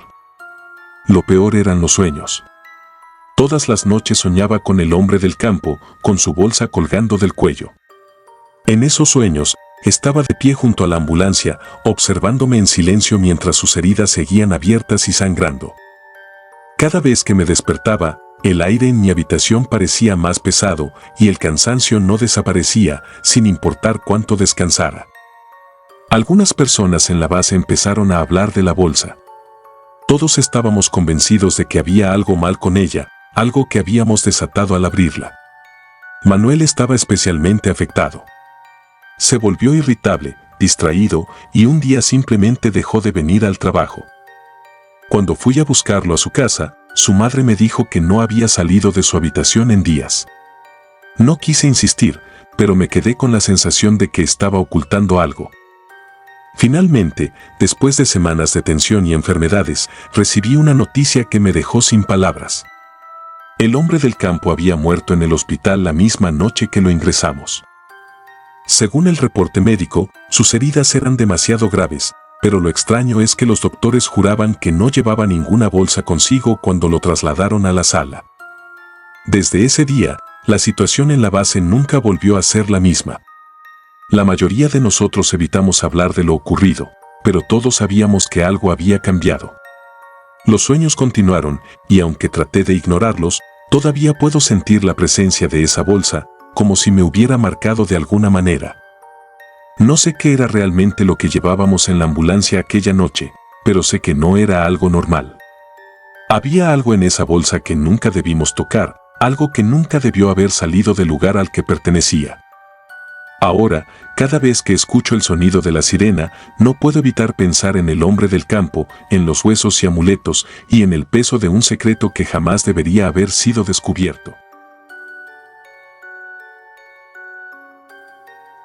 Lo peor eran los sueños. Todas las noches soñaba con el hombre del campo, con su bolsa colgando del cuello. En esos sueños, estaba de pie junto a la ambulancia, observándome en silencio mientras sus heridas seguían abiertas y sangrando. Cada vez que me despertaba, El aire en mi habitación parecía más pesado y el cansancio no desaparecía sin importar cuánto descansara. Algunas personas en la base empezaron a hablar de la bolsa. Todos estábamos convencidos de que había algo mal con ella, algo que habíamos desatado al abrirla. Manuel estaba especialmente afectado. Se volvió irritable, distraído y un día simplemente dejó de venir al trabajo. Cuando fui a buscarlo a su casa, su madre me dijo que no había salido de su habitación en días. No quise insistir, pero me quedé con la sensación de que estaba ocultando algo. Finalmente, después de semanas de tensión y enfermedades, recibí una noticia que me dejó sin palabras. El hombre del campo había muerto en el hospital la misma noche que lo ingresamos. Según el reporte médico, sus heridas eran demasiado graves, pero lo extraño es que los doctores juraban que no llevaba ninguna bolsa consigo cuando lo trasladaron a la sala. Desde ese día, la situación en la base nunca volvió a ser la misma. La mayoría de nosotros evitamos hablar de lo ocurrido, pero todos sabíamos que algo había cambiado. Los sueños continuaron, y aunque traté de ignorarlos, todavía puedo sentir la presencia de esa bolsa, como si me hubiera marcado de alguna manera. No sé qué era realmente lo que llevábamos en la ambulancia aquella noche, pero sé que no era algo normal. Había algo en esa bolsa que nunca debimos tocar, algo que nunca debió haber salido del lugar al que pertenecía. Ahora, cada vez que escucho el sonido de la sirena, no puedo evitar pensar en el hombre del campo, en los huesos y amuletos, y en el peso de un secreto que jamás debería haber sido descubierto.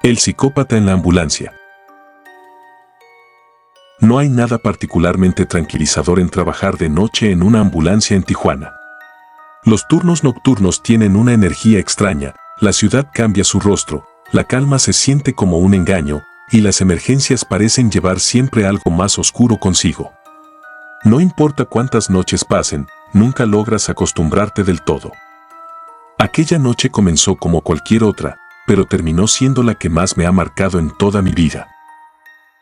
El psicópata en la ambulancia. No hay nada particularmente tranquilizador en trabajar de noche en una ambulancia en Tijuana. Los turnos nocturnos tienen una energía extraña, la ciudad cambia su rostro, la calma se siente como un engaño, y las emergencias parecen llevar siempre algo más oscuro consigo. No importa cuántas noches pasen, nunca logras acostumbrarte del todo. Aquella noche comenzó como cualquier otra, pero terminó siendo la que más me ha marcado en toda mi vida.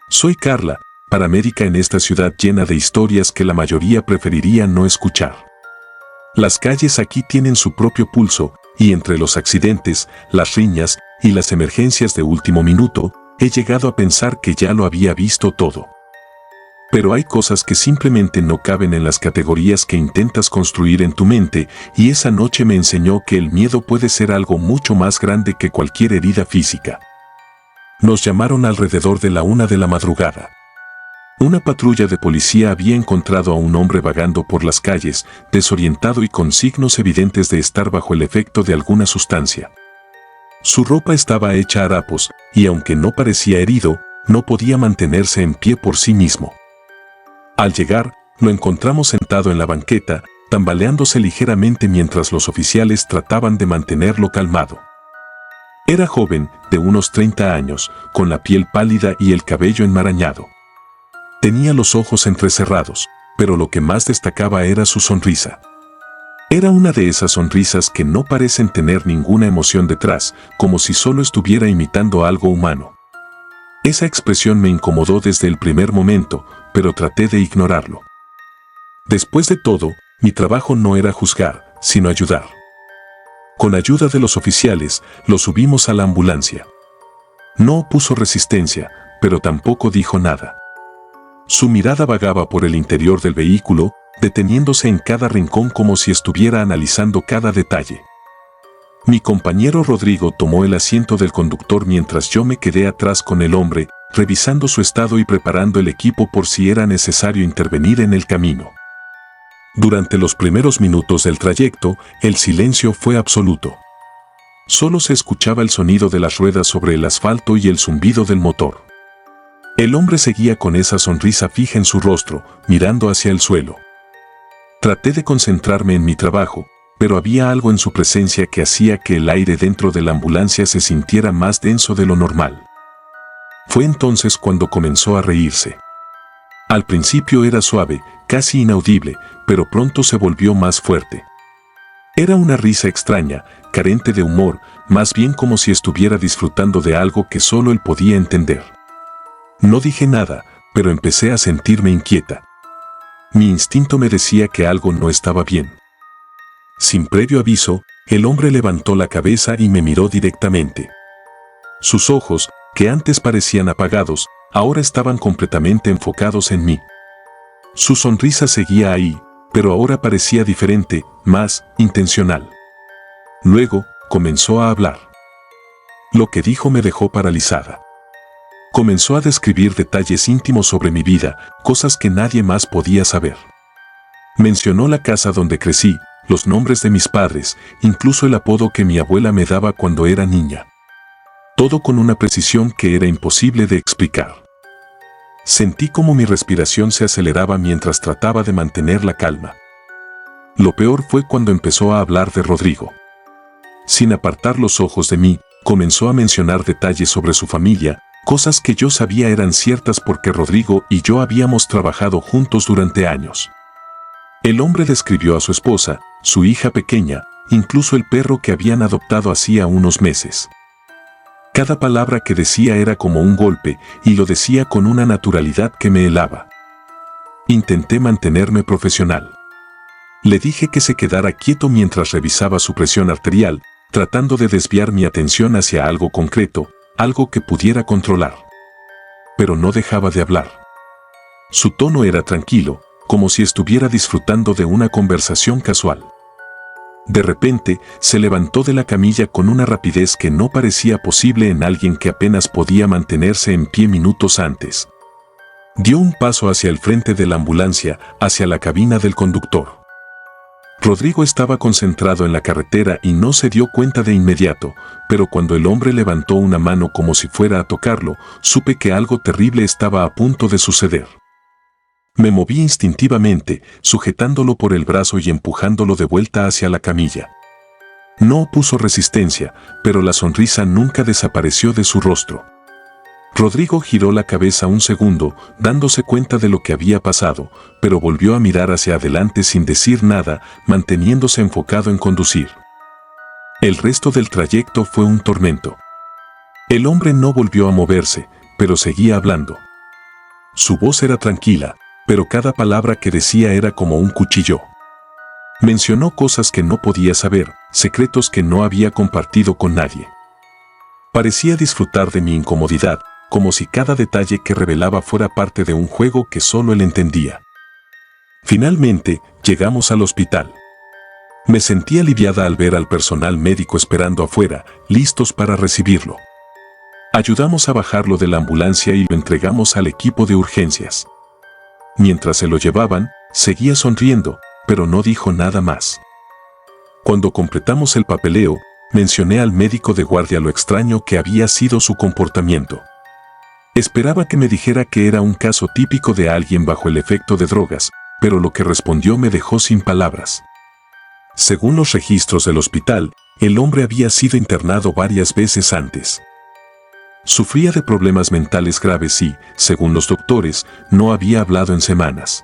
Soy Carla, paramédica en esta ciudad llena de historias que la mayoría preferiría no escuchar. Las calles aquí tienen su propio pulso, y entre los accidentes, las riñas y las emergencias de último minuto, he llegado a pensar que ya lo había visto todo. Pero hay cosas que simplemente no caben en las categorías que intentas construir en tu mente, y esa noche me enseñó que el miedo puede ser algo mucho más grande que cualquier herida física. Nos llamaron alrededor de la 1 de la madrugada. Una patrulla de policía había encontrado a un hombre vagando por las calles, desorientado y con signos evidentes de estar bajo el efecto de alguna sustancia. Su ropa estaba hecha harapos, y aunque no parecía herido, no podía mantenerse en pie por sí mismo. Al llegar, lo encontramos sentado en la banqueta, tambaleándose ligeramente mientras los oficiales trataban de mantenerlo calmado. Era joven, de unos 30 años, con la piel pálida y el cabello enmarañado. Tenía los ojos entrecerrados, pero lo que más destacaba era su sonrisa. Era una de esas sonrisas que no parecen tener ninguna emoción detrás, como si solo estuviera imitando algo humano. Esa expresión me incomodó desde el primer momento, pero traté de ignorarlo. Después de todo, mi trabajo no era juzgar, sino ayudar. Con ayuda de los oficiales, lo subimos a la ambulancia. No opuso resistencia, pero tampoco dijo nada. Su mirada vagaba por el interior del vehículo, deteniéndose en cada rincón como si estuviera analizando cada detalle. Mi compañero Rodrigo tomó el asiento del conductor mientras yo me quedé atrás con el hombre, revisando su estado y preparando el equipo por si era necesario intervenir en el camino. Durante los primeros minutos del trayecto, el silencio fue absoluto. Solo se escuchaba el sonido de las ruedas sobre el asfalto y el zumbido del motor. El hombre seguía con esa sonrisa fija en su rostro, mirando hacia el suelo. Traté de concentrarme en mi trabajo, pero había algo en su presencia que hacía que el aire dentro de la ambulancia se sintiera más denso de lo normal. Fue entonces cuando comenzó a reírse. Al principio era suave, casi inaudible, pero pronto se volvió más fuerte. Era una risa extraña, carente de humor, más bien como si estuviera disfrutando de algo que solo él podía entender. No dije nada, pero empecé a sentirme inquieta. Mi instinto me decía que algo no estaba bien. Sin previo aviso, el hombre levantó la cabeza y me miró directamente. Sus ojos, que antes parecían apagados, ahora estaban completamente enfocados en mí. Su sonrisa seguía ahí, pero ahora parecía diferente, más intencional. Luego, comenzó a hablar. Lo que dijo me dejó paralizada. Comenzó a describir detalles íntimos sobre mi vida, cosas que nadie más podía saber. Mencionó la casa donde crecí, los nombres de mis padres, incluso el apodo que mi abuela me daba cuando era niña. Todo con una precisión que era imposible de explicar. Sentí como mi respiración se aceleraba mientras trataba de mantener la calma. Lo peor fue cuando empezó a hablar de Rodrigo. Sin apartar los ojos de mí, comenzó a mencionar detalles sobre su familia, cosas que yo sabía eran ciertas porque Rodrigo y yo habíamos trabajado juntos durante años. El hombre describió a su esposa, su hija pequeña, incluso el perro que habían adoptado hacía unos meses. Cada palabra que decía era como un golpe, y lo decía con una naturalidad que me helaba. Intenté mantenerme profesional. Le dije que se quedara quieto mientras revisaba su presión arterial, tratando de desviar mi atención hacia algo concreto, algo que pudiera controlar. Pero no dejaba de hablar. Su tono era tranquilo, como si estuviera disfrutando de una conversación casual. De repente, se levantó de la camilla con una rapidez que no parecía posible en alguien que apenas podía mantenerse en pie minutos antes. Dio un paso hacia el frente de la ambulancia, hacia la cabina del conductor. Rodrigo estaba concentrado en la carretera y no se dio cuenta de inmediato, pero cuando el hombre levantó una mano como si fuera a tocarlo, supe que algo terrible estaba a punto de suceder. Me moví instintivamente, sujetándolo por el brazo y empujándolo de vuelta hacia la camilla. No opuso resistencia, pero la sonrisa nunca desapareció de su rostro. Rodrigo giró la cabeza un segundo, dándose cuenta de lo que había pasado, pero volvió a mirar hacia adelante sin decir nada, manteniéndose enfocado en conducir. El resto del trayecto fue un tormento. El hombre no volvió a moverse, pero seguía hablando. Su voz era tranquila, pero cada palabra que decía era como un cuchillo. Mencionó cosas que no podía saber, secretos que no había compartido con nadie. Parecía disfrutar de mi incomodidad, como si cada detalle que revelaba fuera parte de un juego que solo él entendía. Finalmente, llegamos al hospital. Me sentí aliviada al ver al personal médico esperando afuera, listos para recibirlo. Ayudamos a bajarlo de la ambulancia y lo entregamos al equipo de urgencias. Mientras se lo llevaban, seguía sonriendo, pero no dijo nada más. Cuando completamos el papeleo, mencioné al médico de guardia lo extraño que había sido su comportamiento. Esperaba que me dijera que era un caso típico de alguien bajo el efecto de drogas, pero lo que respondió me dejó sin palabras. Según los registros del hospital, el hombre había sido internado varias veces antes. Sufría de problemas mentales graves y, según los doctores, no había hablado en semanas.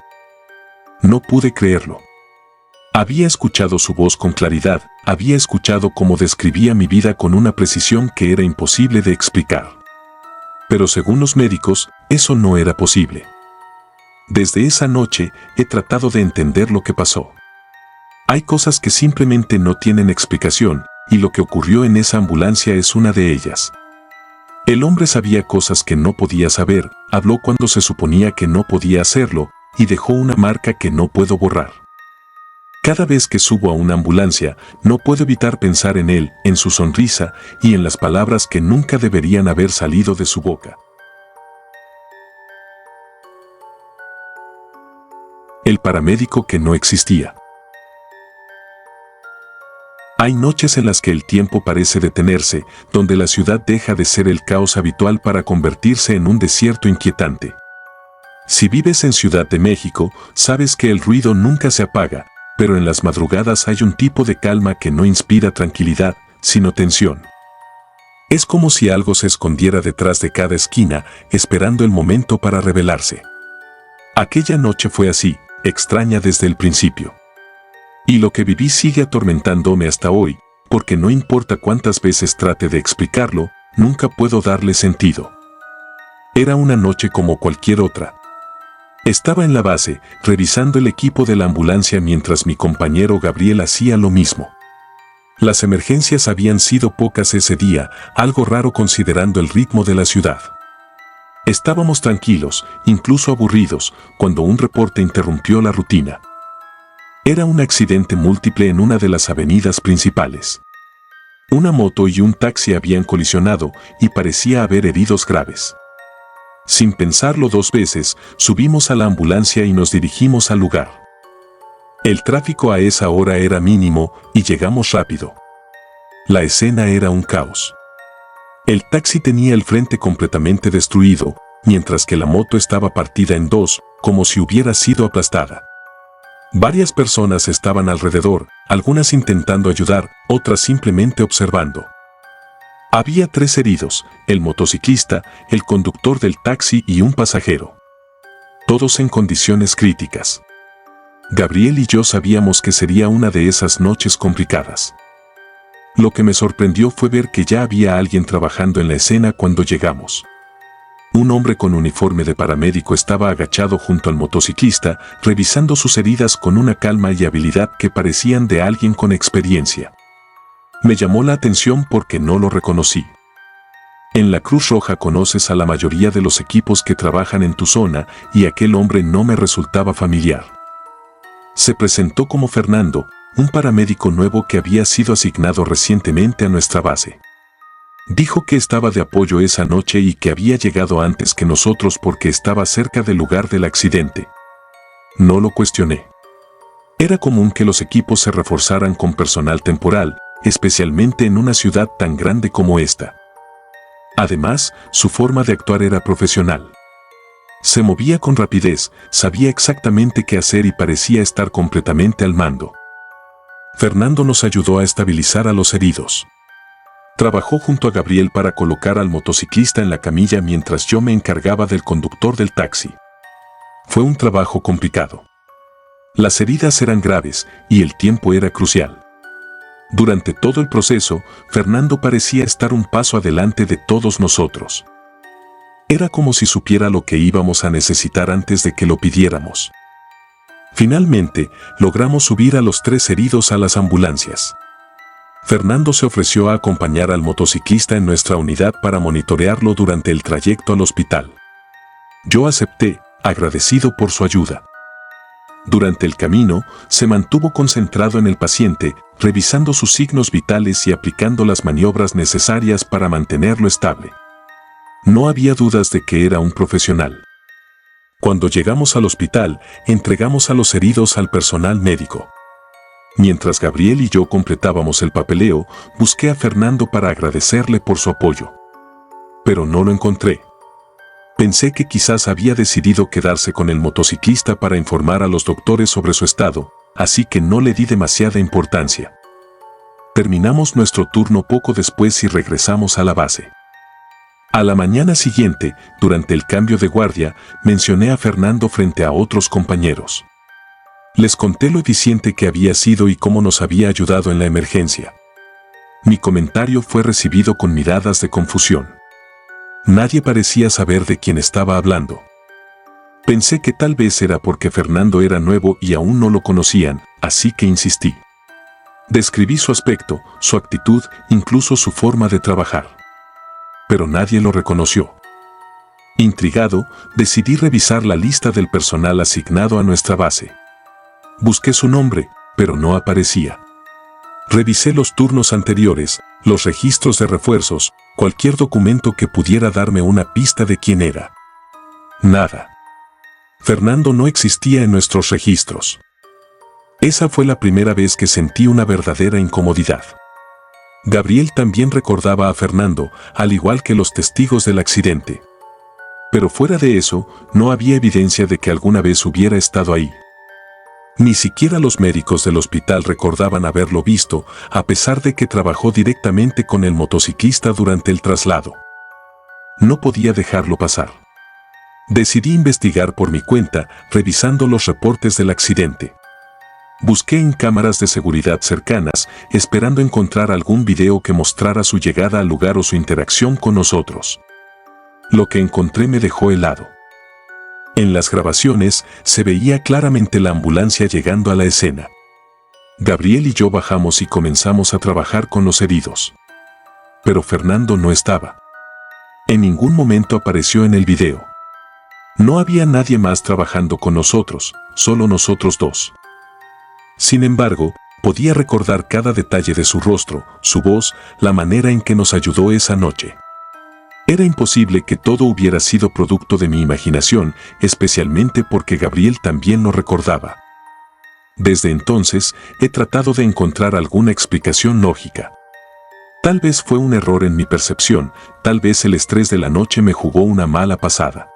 No pude creerlo. Había escuchado su voz con claridad, había escuchado cómo describía mi vida con una precisión que era imposible de explicar. Pero según los médicos, eso no era posible. Desde esa noche, he tratado de entender lo que pasó. Hay cosas que simplemente no tienen explicación, y lo que ocurrió en esa ambulancia es una de ellas. El hombre sabía cosas que no podía saber, habló cuando se suponía que no podía hacerlo, y dejó una marca que no puedo borrar. Cada vez que subo a una ambulancia, no puedo evitar pensar en él, en su sonrisa y en las palabras que nunca deberían haber salido de su boca. El paramédico que no existía. Hay noches en las que el tiempo parece detenerse, donde la ciudad deja de ser el caos habitual para convertirse en un desierto inquietante. Si vives en Ciudad de México, sabes que el ruido nunca se apaga, pero en las madrugadas hay un tipo de calma que no inspira tranquilidad, sino tensión. Es como si algo se escondiera detrás de cada esquina, esperando el momento para revelarse. Aquella noche fue así, extraña desde el principio. Y lo que viví sigue atormentándome hasta hoy, porque no importa cuántas veces trate de explicarlo, nunca puedo darle sentido. Era una noche como cualquier otra. Estaba en la base, revisando el equipo de la ambulancia mientras mi compañero Gabriel hacía lo mismo. Las emergencias habían sido pocas ese día, algo raro considerando el ritmo de la ciudad. Estábamos tranquilos, incluso aburridos, cuando un reporte interrumpió la rutina. Era un accidente múltiple en una de las avenidas principales. Una moto y un taxi habían colisionado y parecía haber heridos graves. Sin pensarlo dos veces, subimos a la ambulancia y nos dirigimos al lugar. El tráfico a esa hora era mínimo y llegamos rápido. La escena era un caos. El taxi tenía el frente completamente destruido, mientras que la moto estaba partida en dos, como si hubiera sido aplastada. Varias personas estaban alrededor, algunas intentando ayudar, otras simplemente observando. Había 3 heridos, el motociclista, el conductor del taxi y un pasajero. Todos en condiciones críticas. Gabriel y yo sabíamos que sería una de esas noches complicadas. Lo que me sorprendió fue ver que ya había alguien trabajando en la escena cuando llegamos. Un hombre con uniforme de paramédico estaba agachado junto al motociclista, revisando sus heridas con una calma y habilidad que parecían de alguien con experiencia. Me llamó la atención porque no lo reconocí. En la Cruz Roja conoces a la mayoría de los equipos que trabajan en tu zona y aquel hombre no me resultaba familiar. Se presentó como Fernando, un paramédico nuevo que había sido asignado recientemente a nuestra base. Dijo que estaba de apoyo esa noche y que había llegado antes que nosotros porque estaba cerca del lugar del accidente. No lo cuestioné. Era común que los equipos se reforzaran con personal temporal, especialmente en una ciudad tan grande como esta. Además, su forma de actuar era profesional. Se movía con rapidez, sabía exactamente qué hacer y parecía estar completamente al mando. Fernando nos ayudó a estabilizar a los heridos. Trabajó junto a Gabriel para colocar al motociclista en la camilla mientras yo me encargaba del conductor del taxi. Fue un trabajo complicado. Las heridas eran graves y el tiempo era crucial. Durante todo el proceso, Fernando parecía estar un paso adelante de todos nosotros. Era como si supiera lo que íbamos a necesitar antes de que lo pidiéramos. Finalmente, logramos subir a los 3 heridos a las ambulancias. Fernando se ofreció a acompañar al motociclista en nuestra unidad para monitorearlo durante el trayecto al hospital. Yo acepté, agradecido por su ayuda. Durante el camino, se mantuvo concentrado en el paciente, revisando sus signos vitales y aplicando las maniobras necesarias para mantenerlo estable. No había dudas de que era un profesional. Cuando llegamos al hospital, entregamos a los heridos al personal médico. Mientras Gabriel y yo completábamos el papeleo, busqué a Fernando para agradecerle por su apoyo. Pero no lo encontré. Pensé que quizás había decidido quedarse con el motociclista para informar a los doctores sobre su estado, así que no le di demasiada importancia. Terminamos nuestro turno poco después y regresamos a la base. A la mañana siguiente, durante el cambio de guardia, mencioné a Fernando frente a otros compañeros. Les conté lo eficiente que había sido y cómo nos había ayudado en la emergencia. Mi comentario fue recibido con miradas de confusión. Nadie parecía saber de quién estaba hablando. Pensé que tal vez era porque Fernando era nuevo y aún no lo conocían, así que insistí. Describí su aspecto, su actitud, incluso su forma de trabajar. Pero nadie lo reconoció. Intrigado, decidí revisar la lista del personal asignado a nuestra base. Busqué su nombre, pero no aparecía. Revisé los turnos anteriores, los registros de refuerzos, cualquier documento que pudiera darme una pista de quién era. Nada. Fernando no existía en nuestros registros. Esa fue la primera vez que sentí una verdadera incomodidad. Gabriel también recordaba a Fernando, al igual que los testigos del accidente. Pero fuera de eso, no había evidencia de que alguna vez hubiera estado ahí. Ni siquiera los médicos del hospital recordaban haberlo visto, a pesar de que trabajó directamente con el motociclista durante el traslado. No podía dejarlo pasar. Decidí investigar por mi cuenta, revisando los reportes del accidente. Busqué en cámaras de seguridad cercanas, esperando encontrar algún video que mostrara su llegada al lugar o su interacción con nosotros. Lo que encontré me dejó helado. En las grabaciones se veía claramente la ambulancia llegando a la escena. Gabriel y yo bajamos y comenzamos a trabajar con los heridos. Pero Fernando no estaba. En ningún momento apareció en el video. No había nadie más trabajando con nosotros, solo nosotros dos. Sin embargo, podía recordar cada detalle de su rostro, su voz, la manera en que nos ayudó esa noche. Era imposible que todo hubiera sido producto de mi imaginación, especialmente porque Gabriel también lo recordaba. Desde entonces, he tratado de encontrar alguna explicación lógica. Tal vez fue un error en mi percepción, tal vez el estrés de la noche me jugó una mala pasada.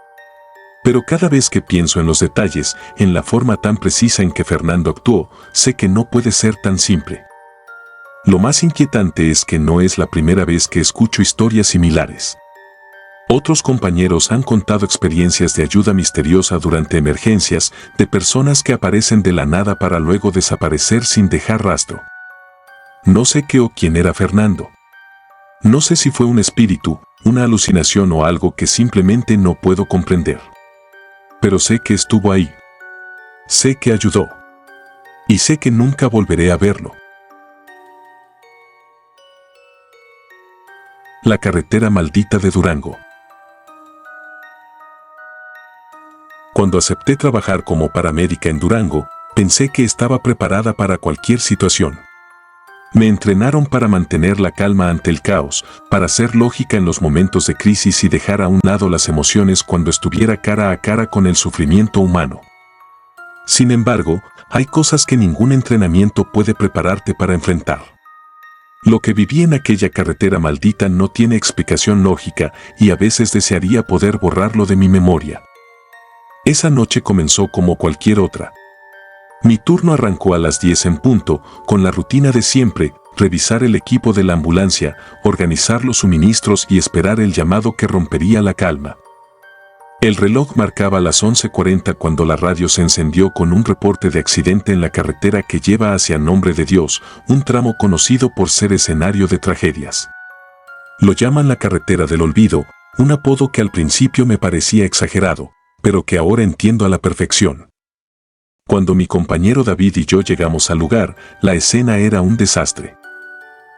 Pero cada vez que pienso en los detalles, en la forma tan precisa en que Fernando actuó, sé que no puede ser tan simple. Lo más inquietante es que no es la primera vez que escucho historias similares. Otros compañeros han contado experiencias de ayuda misteriosa durante emergencias, de personas que aparecen de la nada para luego desaparecer sin dejar rastro. No sé qué o quién era Fernando. No sé si fue un espíritu, una alucinación o algo que simplemente no puedo comprender. Pero sé que estuvo ahí. Sé que ayudó. Y sé que nunca volveré a verlo. La carretera maldita de Durango. Cuando acepté trabajar como paramédica en Durango, pensé que estaba preparada para cualquier situación. Me entrenaron para mantener la calma ante el caos, para ser lógica en los momentos de crisis y dejar a un lado las emociones cuando estuviera cara a cara con el sufrimiento humano. Sin embargo, hay cosas que ningún entrenamiento puede prepararte para enfrentar. Lo que viví en aquella carretera maldita no tiene explicación lógica y a veces desearía poder borrarlo de mi memoria. Esa noche comenzó como cualquier otra. Mi turno arrancó a las 10 en punto, con la rutina de siempre, revisar el equipo de la ambulancia, organizar los suministros y esperar el llamado que rompería la calma. El reloj marcaba las 11:40 cuando la radio se encendió con un reporte de accidente en la carretera que lleva hacia Nombre de Dios, un tramo conocido por ser escenario de tragedias. Lo llaman la carretera del olvido, un apodo que al principio me parecía exagerado, pero que ahora entiendo a la perfección. Cuando mi compañero David y yo llegamos al lugar, la escena era un desastre.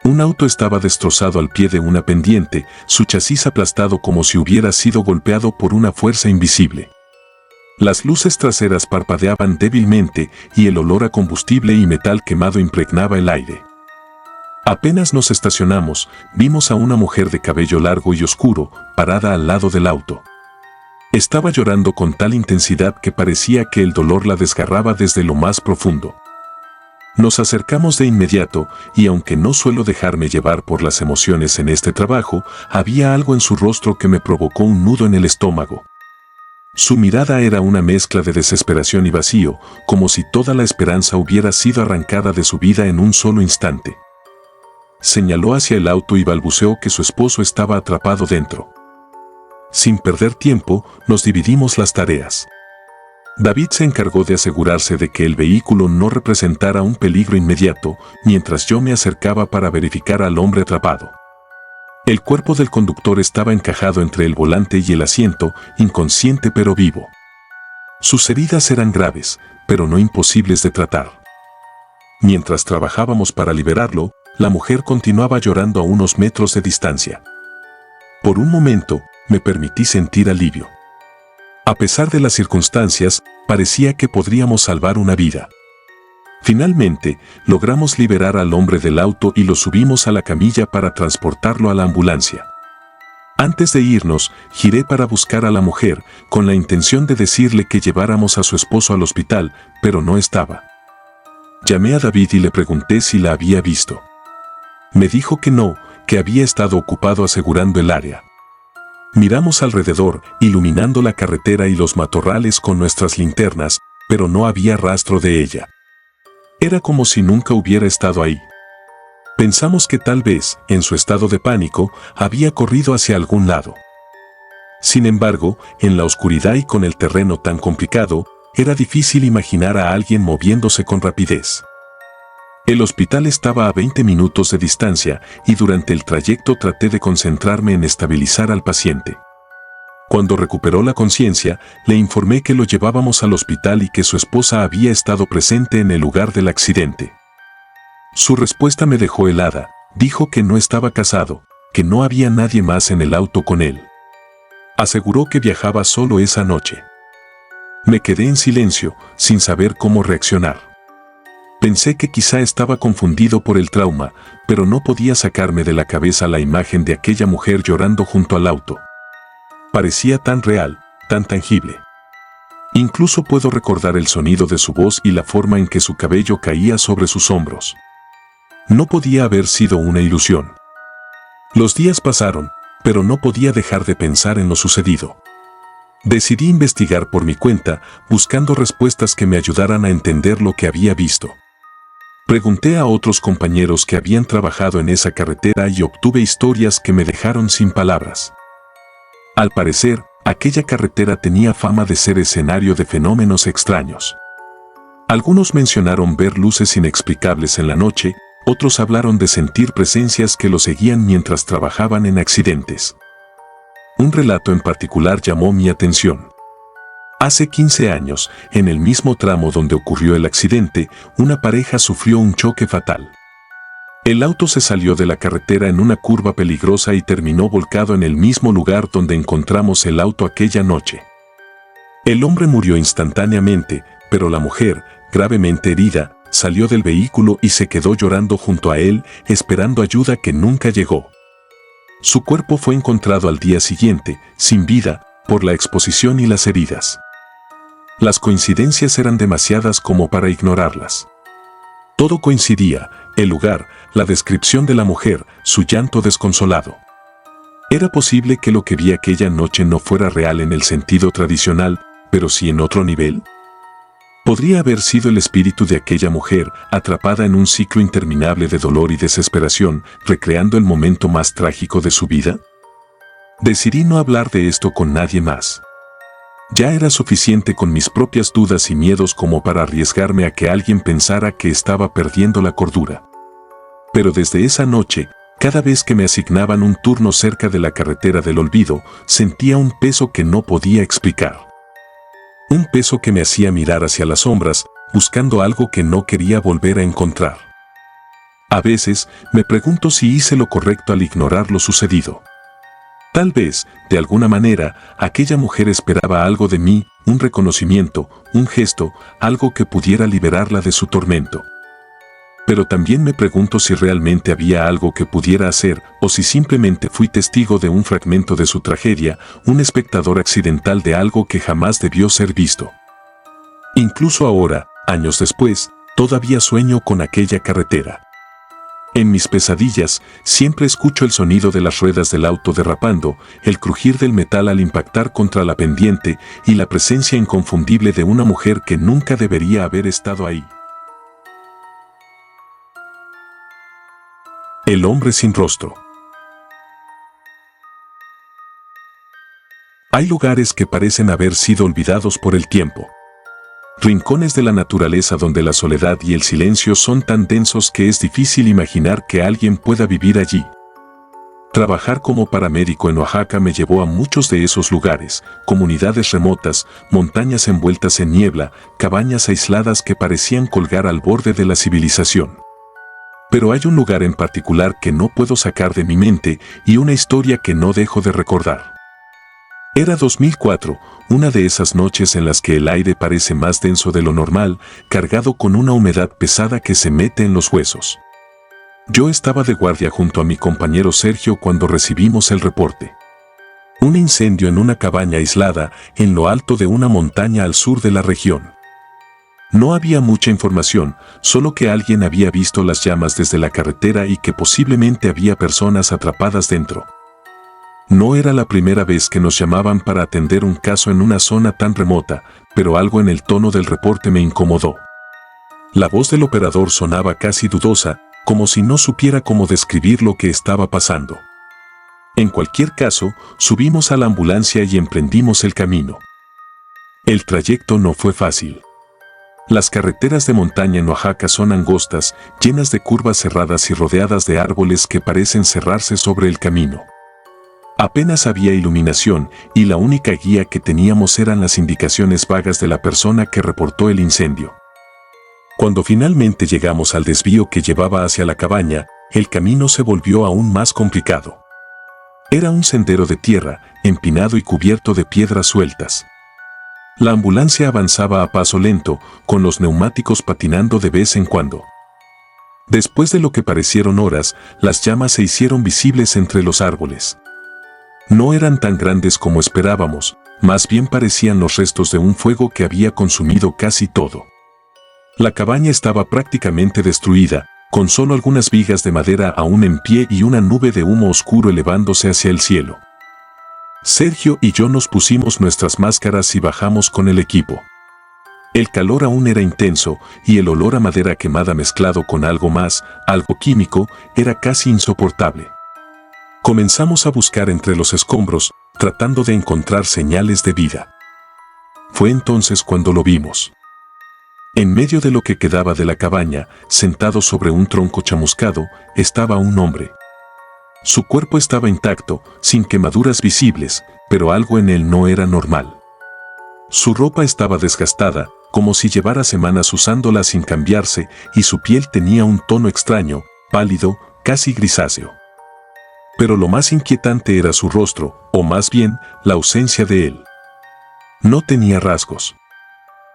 Un auto estaba destrozado al pie de una pendiente, su chasis aplastado como si hubiera sido golpeado por una fuerza invisible. Las luces traseras parpadeaban débilmente y el olor a combustible y metal quemado impregnaba el aire. Apenas nos estacionamos, vimos a una mujer de cabello largo y oscuro, parada al lado del auto. Estaba llorando con tal intensidad que parecía que el dolor la desgarraba desde lo más profundo. Nos acercamos de inmediato y aunque no suelo dejarme llevar por las emociones en este trabajo, había algo en su rostro que me provocó un nudo en el estómago. Su mirada era una mezcla de desesperación y vacío, como si toda la esperanza hubiera sido arrancada de su vida en un solo instante. Señaló hacia el auto y balbuceó que su esposo estaba atrapado dentro. Sin perder tiempo, nos dividimos las tareas. David se encargó de asegurarse de que el vehículo no representara un peligro inmediato, mientras yo me acercaba para verificar al hombre atrapado. El cuerpo del conductor estaba encajado entre el volante y el asiento, inconsciente pero vivo. Sus heridas eran graves, pero no imposibles de tratar. Mientras trabajábamos para liberarlo, la mujer continuaba llorando a unos metros de distancia. Por un momento, me permití sentir alivio. A pesar de las circunstancias, parecía que podríamos salvar una vida. Finalmente, logramos liberar al hombre del auto y lo subimos a la camilla para transportarlo a la ambulancia. Antes de irnos, giré para buscar a la mujer, con la intención de decirle que lleváramos a su esposo al hospital, pero no estaba. Llamé a David y le pregunté si la había visto. Me dijo que no, que había estado ocupado asegurando el área. Miramos alrededor, iluminando la carretera y los matorrales con nuestras linternas, pero no había rastro de ella. Era como si nunca hubiera estado ahí. Pensamos que tal vez, en su estado de pánico, había corrido hacia algún lado. Sin embargo, en la oscuridad y con el terreno tan complicado, era difícil imaginar a alguien moviéndose con rapidez. El hospital estaba a 20 minutos de distancia y durante el trayecto traté de concentrarme en estabilizar al paciente. Cuando recuperó la conciencia, le informé que lo llevábamos al hospital y que su esposa había estado presente en el lugar del accidente. Su respuesta me dejó helada. Dijo que no estaba casado, que no había nadie más en el auto con él. Aseguró que viajaba solo esa noche. Me quedé en silencio, sin saber cómo reaccionar. Pensé que quizá estaba confundido por el trauma, pero no podía sacarme de la cabeza la imagen de aquella mujer llorando junto al auto. Parecía tan real, tan tangible. Incluso puedo recordar el sonido de su voz y la forma en que su cabello caía sobre sus hombros. No podía haber sido una ilusión. Los días pasaron, pero no podía dejar de pensar en lo sucedido. Decidí investigar por mi cuenta, buscando respuestas que me ayudaran a entender lo que había visto. Pregunté a otros compañeros que habían trabajado en esa carretera y obtuve historias que me dejaron sin palabras. Al parecer, aquella carretera tenía fama de ser escenario de fenómenos extraños. Algunos mencionaron ver luces inexplicables en la noche, otros hablaron de sentir presencias que lo seguían mientras trabajaban en accidentes. Un relato en particular llamó mi atención. Hace 15 años, en el mismo tramo donde ocurrió el accidente, una pareja sufrió un choque fatal. El auto se salió de la carretera en una curva peligrosa y terminó volcado en el mismo lugar donde encontramos el auto aquella noche. El hombre murió instantáneamente, pero la mujer, gravemente herida, salió del vehículo y se quedó llorando junto a él, esperando ayuda que nunca llegó. Su cuerpo fue encontrado al día siguiente, sin vida, por la exposición y las heridas. Las coincidencias eran demasiadas como para ignorarlas. Todo coincidía: el lugar, la descripción de la mujer, su llanto desconsolado. Era posible que lo que vi aquella noche no fuera real en el sentido tradicional, pero sí en otro nivel. ¿Podría haber sido el espíritu de aquella mujer, atrapada en un ciclo interminable de dolor y desesperación, recreando el momento más trágico de su vida? Decidí no hablar de esto con nadie más. Ya era suficiente con mis propias dudas y miedos como para arriesgarme a que alguien pensara que estaba perdiendo la cordura. Pero desde esa noche, cada vez que me asignaban un turno cerca de la carretera del olvido, sentía un peso que no podía explicar. Un peso que me hacía mirar hacia las sombras, buscando algo que no quería volver a encontrar. A veces, me pregunto si hice lo correcto al ignorar lo sucedido. Tal vez, de alguna manera, aquella mujer esperaba algo de mí, un reconocimiento, un gesto, algo que pudiera liberarla de su tormento. Pero también me pregunto si realmente había algo que pudiera hacer, o si simplemente fui testigo de un fragmento de su tragedia, un espectador accidental de algo que jamás debió ser visto. Incluso ahora, años después, todavía sueño con aquella carretera. En mis pesadillas, siempre escucho el sonido de las ruedas del auto derrapando, el crujir del metal al impactar contra la pendiente y la presencia inconfundible de una mujer que nunca debería haber estado ahí. El hombre sin rostro. Hay lugares que parecen haber sido olvidados por el tiempo. Rincones de la naturaleza donde la soledad y el silencio son tan densos que es difícil imaginar que alguien pueda vivir allí. Trabajar como paramédico en Oaxaca me llevó a muchos de esos lugares, comunidades remotas, montañas envueltas en niebla, cabañas aisladas que parecían colgar al borde de la civilización. Pero hay un lugar en particular que no puedo sacar de mi mente y una historia que no dejo de recordar. Era 2004, una de esas noches en las que el aire parece más denso de lo normal, cargado con una humedad pesada que se mete en los huesos. Yo estaba de guardia junto a mi compañero Sergio cuando recibimos el reporte. Un incendio en una cabaña aislada en lo alto de una montaña al sur de la región. No había mucha información, solo que alguien había visto las llamas desde la carretera y que posiblemente había personas atrapadas dentro. No era la primera vez que nos llamaban para atender un caso en una zona tan remota, pero algo en el tono del reporte me incomodó. La voz del operador sonaba casi dudosa, como si no supiera cómo describir lo que estaba pasando. En cualquier caso, subimos a la ambulancia y emprendimos el camino. El trayecto no fue fácil. Las carreteras de montaña en Oaxaca son angostas, llenas de curvas cerradas y rodeadas de árboles que parecen cerrarse sobre el camino. Apenas había iluminación y la única guía que teníamos eran las indicaciones vagas de la persona que reportó el incendio. Cuando finalmente llegamos al desvío que llevaba hacia la cabaña, el camino se volvió aún más complicado. Era un sendero de tierra, empinado y cubierto de piedras sueltas. La ambulancia avanzaba a paso lento, con los neumáticos patinando de vez en cuando. Después de lo que parecieron horas, las llamas se hicieron visibles entre los árboles. No eran tan grandes como esperábamos, más bien parecían los restos de un fuego que había consumido casi todo. La cabaña estaba prácticamente destruida, con solo algunas vigas de madera aún en pie y una nube de humo oscuro elevándose hacia el cielo. Sergio y yo nos pusimos nuestras máscaras y bajamos con el equipo. El calor aún era intenso y el olor a madera quemada mezclado con algo más, algo químico, era casi insoportable. Comenzamos a buscar entre los escombros, tratando de encontrar señales de vida. Fue entonces cuando lo vimos. En medio de lo que quedaba de la cabaña, sentado sobre un tronco chamuscado, estaba un hombre. Su cuerpo estaba intacto, sin quemaduras visibles, pero algo en él no era normal. Su ropa estaba desgastada, como si llevara semanas usándola sin cambiarse, y su piel tenía un tono extraño, pálido, casi grisáceo. Pero lo más inquietante era su rostro, o más bien, la ausencia de él. No tenía rasgos.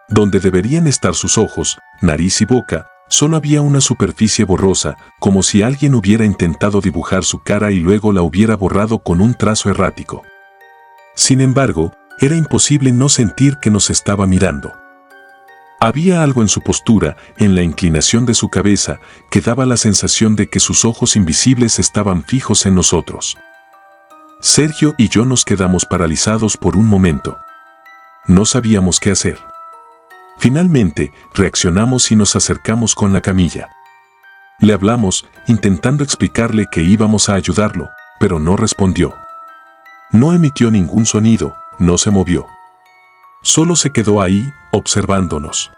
Donde deberían estar sus ojos, nariz y boca, solo había una superficie borrosa, como si alguien hubiera intentado dibujar su cara y luego la hubiera borrado con un trazo errático. Sin embargo, era imposible no sentir que nos estaba mirando. Había algo en su postura, en la inclinación de su cabeza, que daba la sensación de que sus ojos invisibles estaban fijos en nosotros. Sergio y yo nos quedamos paralizados por un momento. No sabíamos qué hacer. Finalmente, reaccionamos y nos acercamos con la camilla. Le hablamos, intentando explicarle que íbamos a ayudarlo, pero no respondió. No emitió ningún sonido, no se movió. Solo se quedó ahí, observándonos.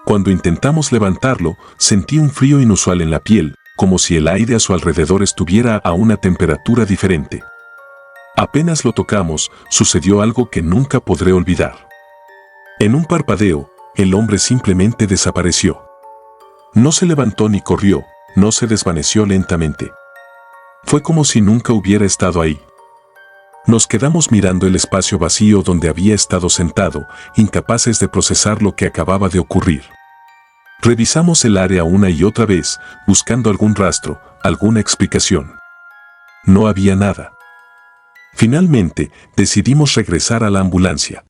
Cuando intentamos levantarlo, sentí un frío inusual en la piel, como si el aire a su alrededor estuviera a una temperatura diferente. Apenas lo tocamos, sucedió algo que nunca podré olvidar. En un parpadeo, el hombre simplemente desapareció. No se levantó ni corrió, no se desvaneció lentamente. Fue como si nunca hubiera estado ahí. Nos quedamos mirando el espacio vacío donde había estado sentado, incapaces de procesar lo que acababa de ocurrir. Revisamos el área una y otra vez, buscando algún rastro, alguna explicación. No había nada. Finalmente, decidimos regresar a la ambulancia.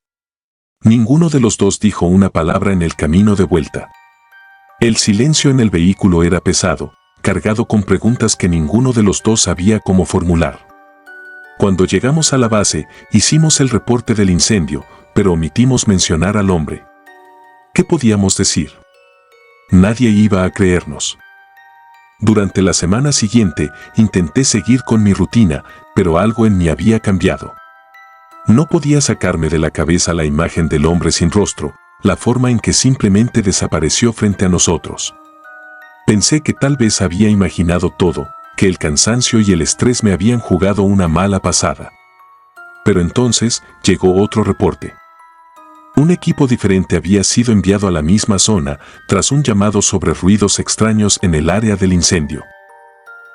Ninguno de los dos dijo una palabra en el camino de vuelta. El silencio en el vehículo era pesado, cargado con preguntas que ninguno de los dos sabía cómo formular. Cuando llegamos a la base, hicimos el reporte del incendio, pero omitimos mencionar al hombre. ¿Qué podíamos decir? Nadie iba a creernos. Durante la semana siguiente, intenté seguir con mi rutina, pero algo en mí había cambiado. No podía sacarme de la cabeza la imagen del hombre sin rostro, la forma en que simplemente desapareció frente a nosotros. Pensé que tal vez había imaginado todo, que el cansancio y el estrés me habían jugado una mala pasada. Pero entonces llegó otro reporte. Un equipo diferente había sido enviado a la misma zona tras un llamado sobre ruidos extraños en el área del incendio.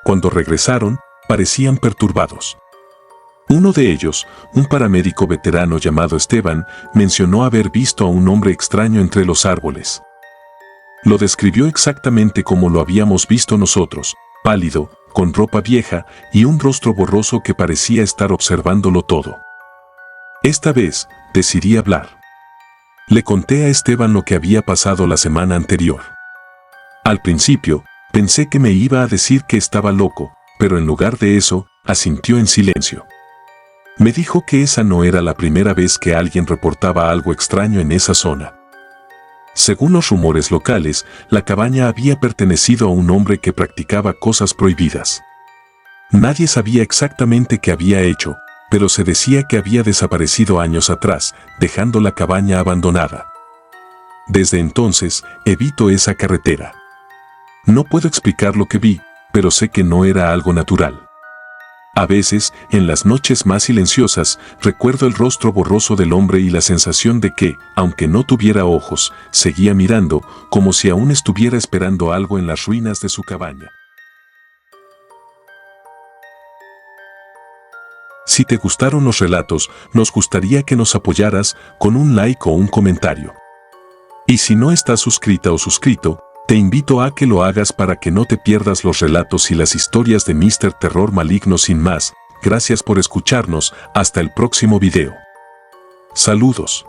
Cuando regresaron, parecían perturbados. Uno de ellos, un paramédico veterano llamado Esteban, mencionó haber visto a un hombre extraño entre los árboles. Lo describió exactamente como lo habíamos visto nosotros, pálido, con ropa vieja y un rostro borroso que parecía estar observándolo todo. Esta vez, decidí hablar. Le conté a Esteban lo que había pasado la semana anterior. Al principio, pensé que me iba a decir que estaba loco, pero en lugar de eso, asintió en silencio. Me dijo que esa no era la primera vez que alguien reportaba algo extraño en esa zona. Según los rumores locales, la cabaña había pertenecido a un hombre que practicaba cosas prohibidas. Nadie sabía exactamente qué había hecho, pero se decía que había desaparecido años atrás, dejando la cabaña abandonada. Desde entonces, evito esa carretera. No puedo explicar lo que vi, pero sé que no era algo natural. A veces, en las noches más silenciosas, recuerdo el rostro borroso del hombre y la sensación de que, aunque no tuviera ojos, seguía mirando, como si aún estuviera esperando algo en las ruinas de su cabaña. Si te gustaron los relatos, nos gustaría que nos apoyaras con un like o un comentario. Y si no estás suscrita o suscrito, te invito a que lo hagas para que no te pierdas los relatos y las historias de Mr. Terror Maligno. Sin más, gracias por escucharnos, hasta el próximo video. Saludos.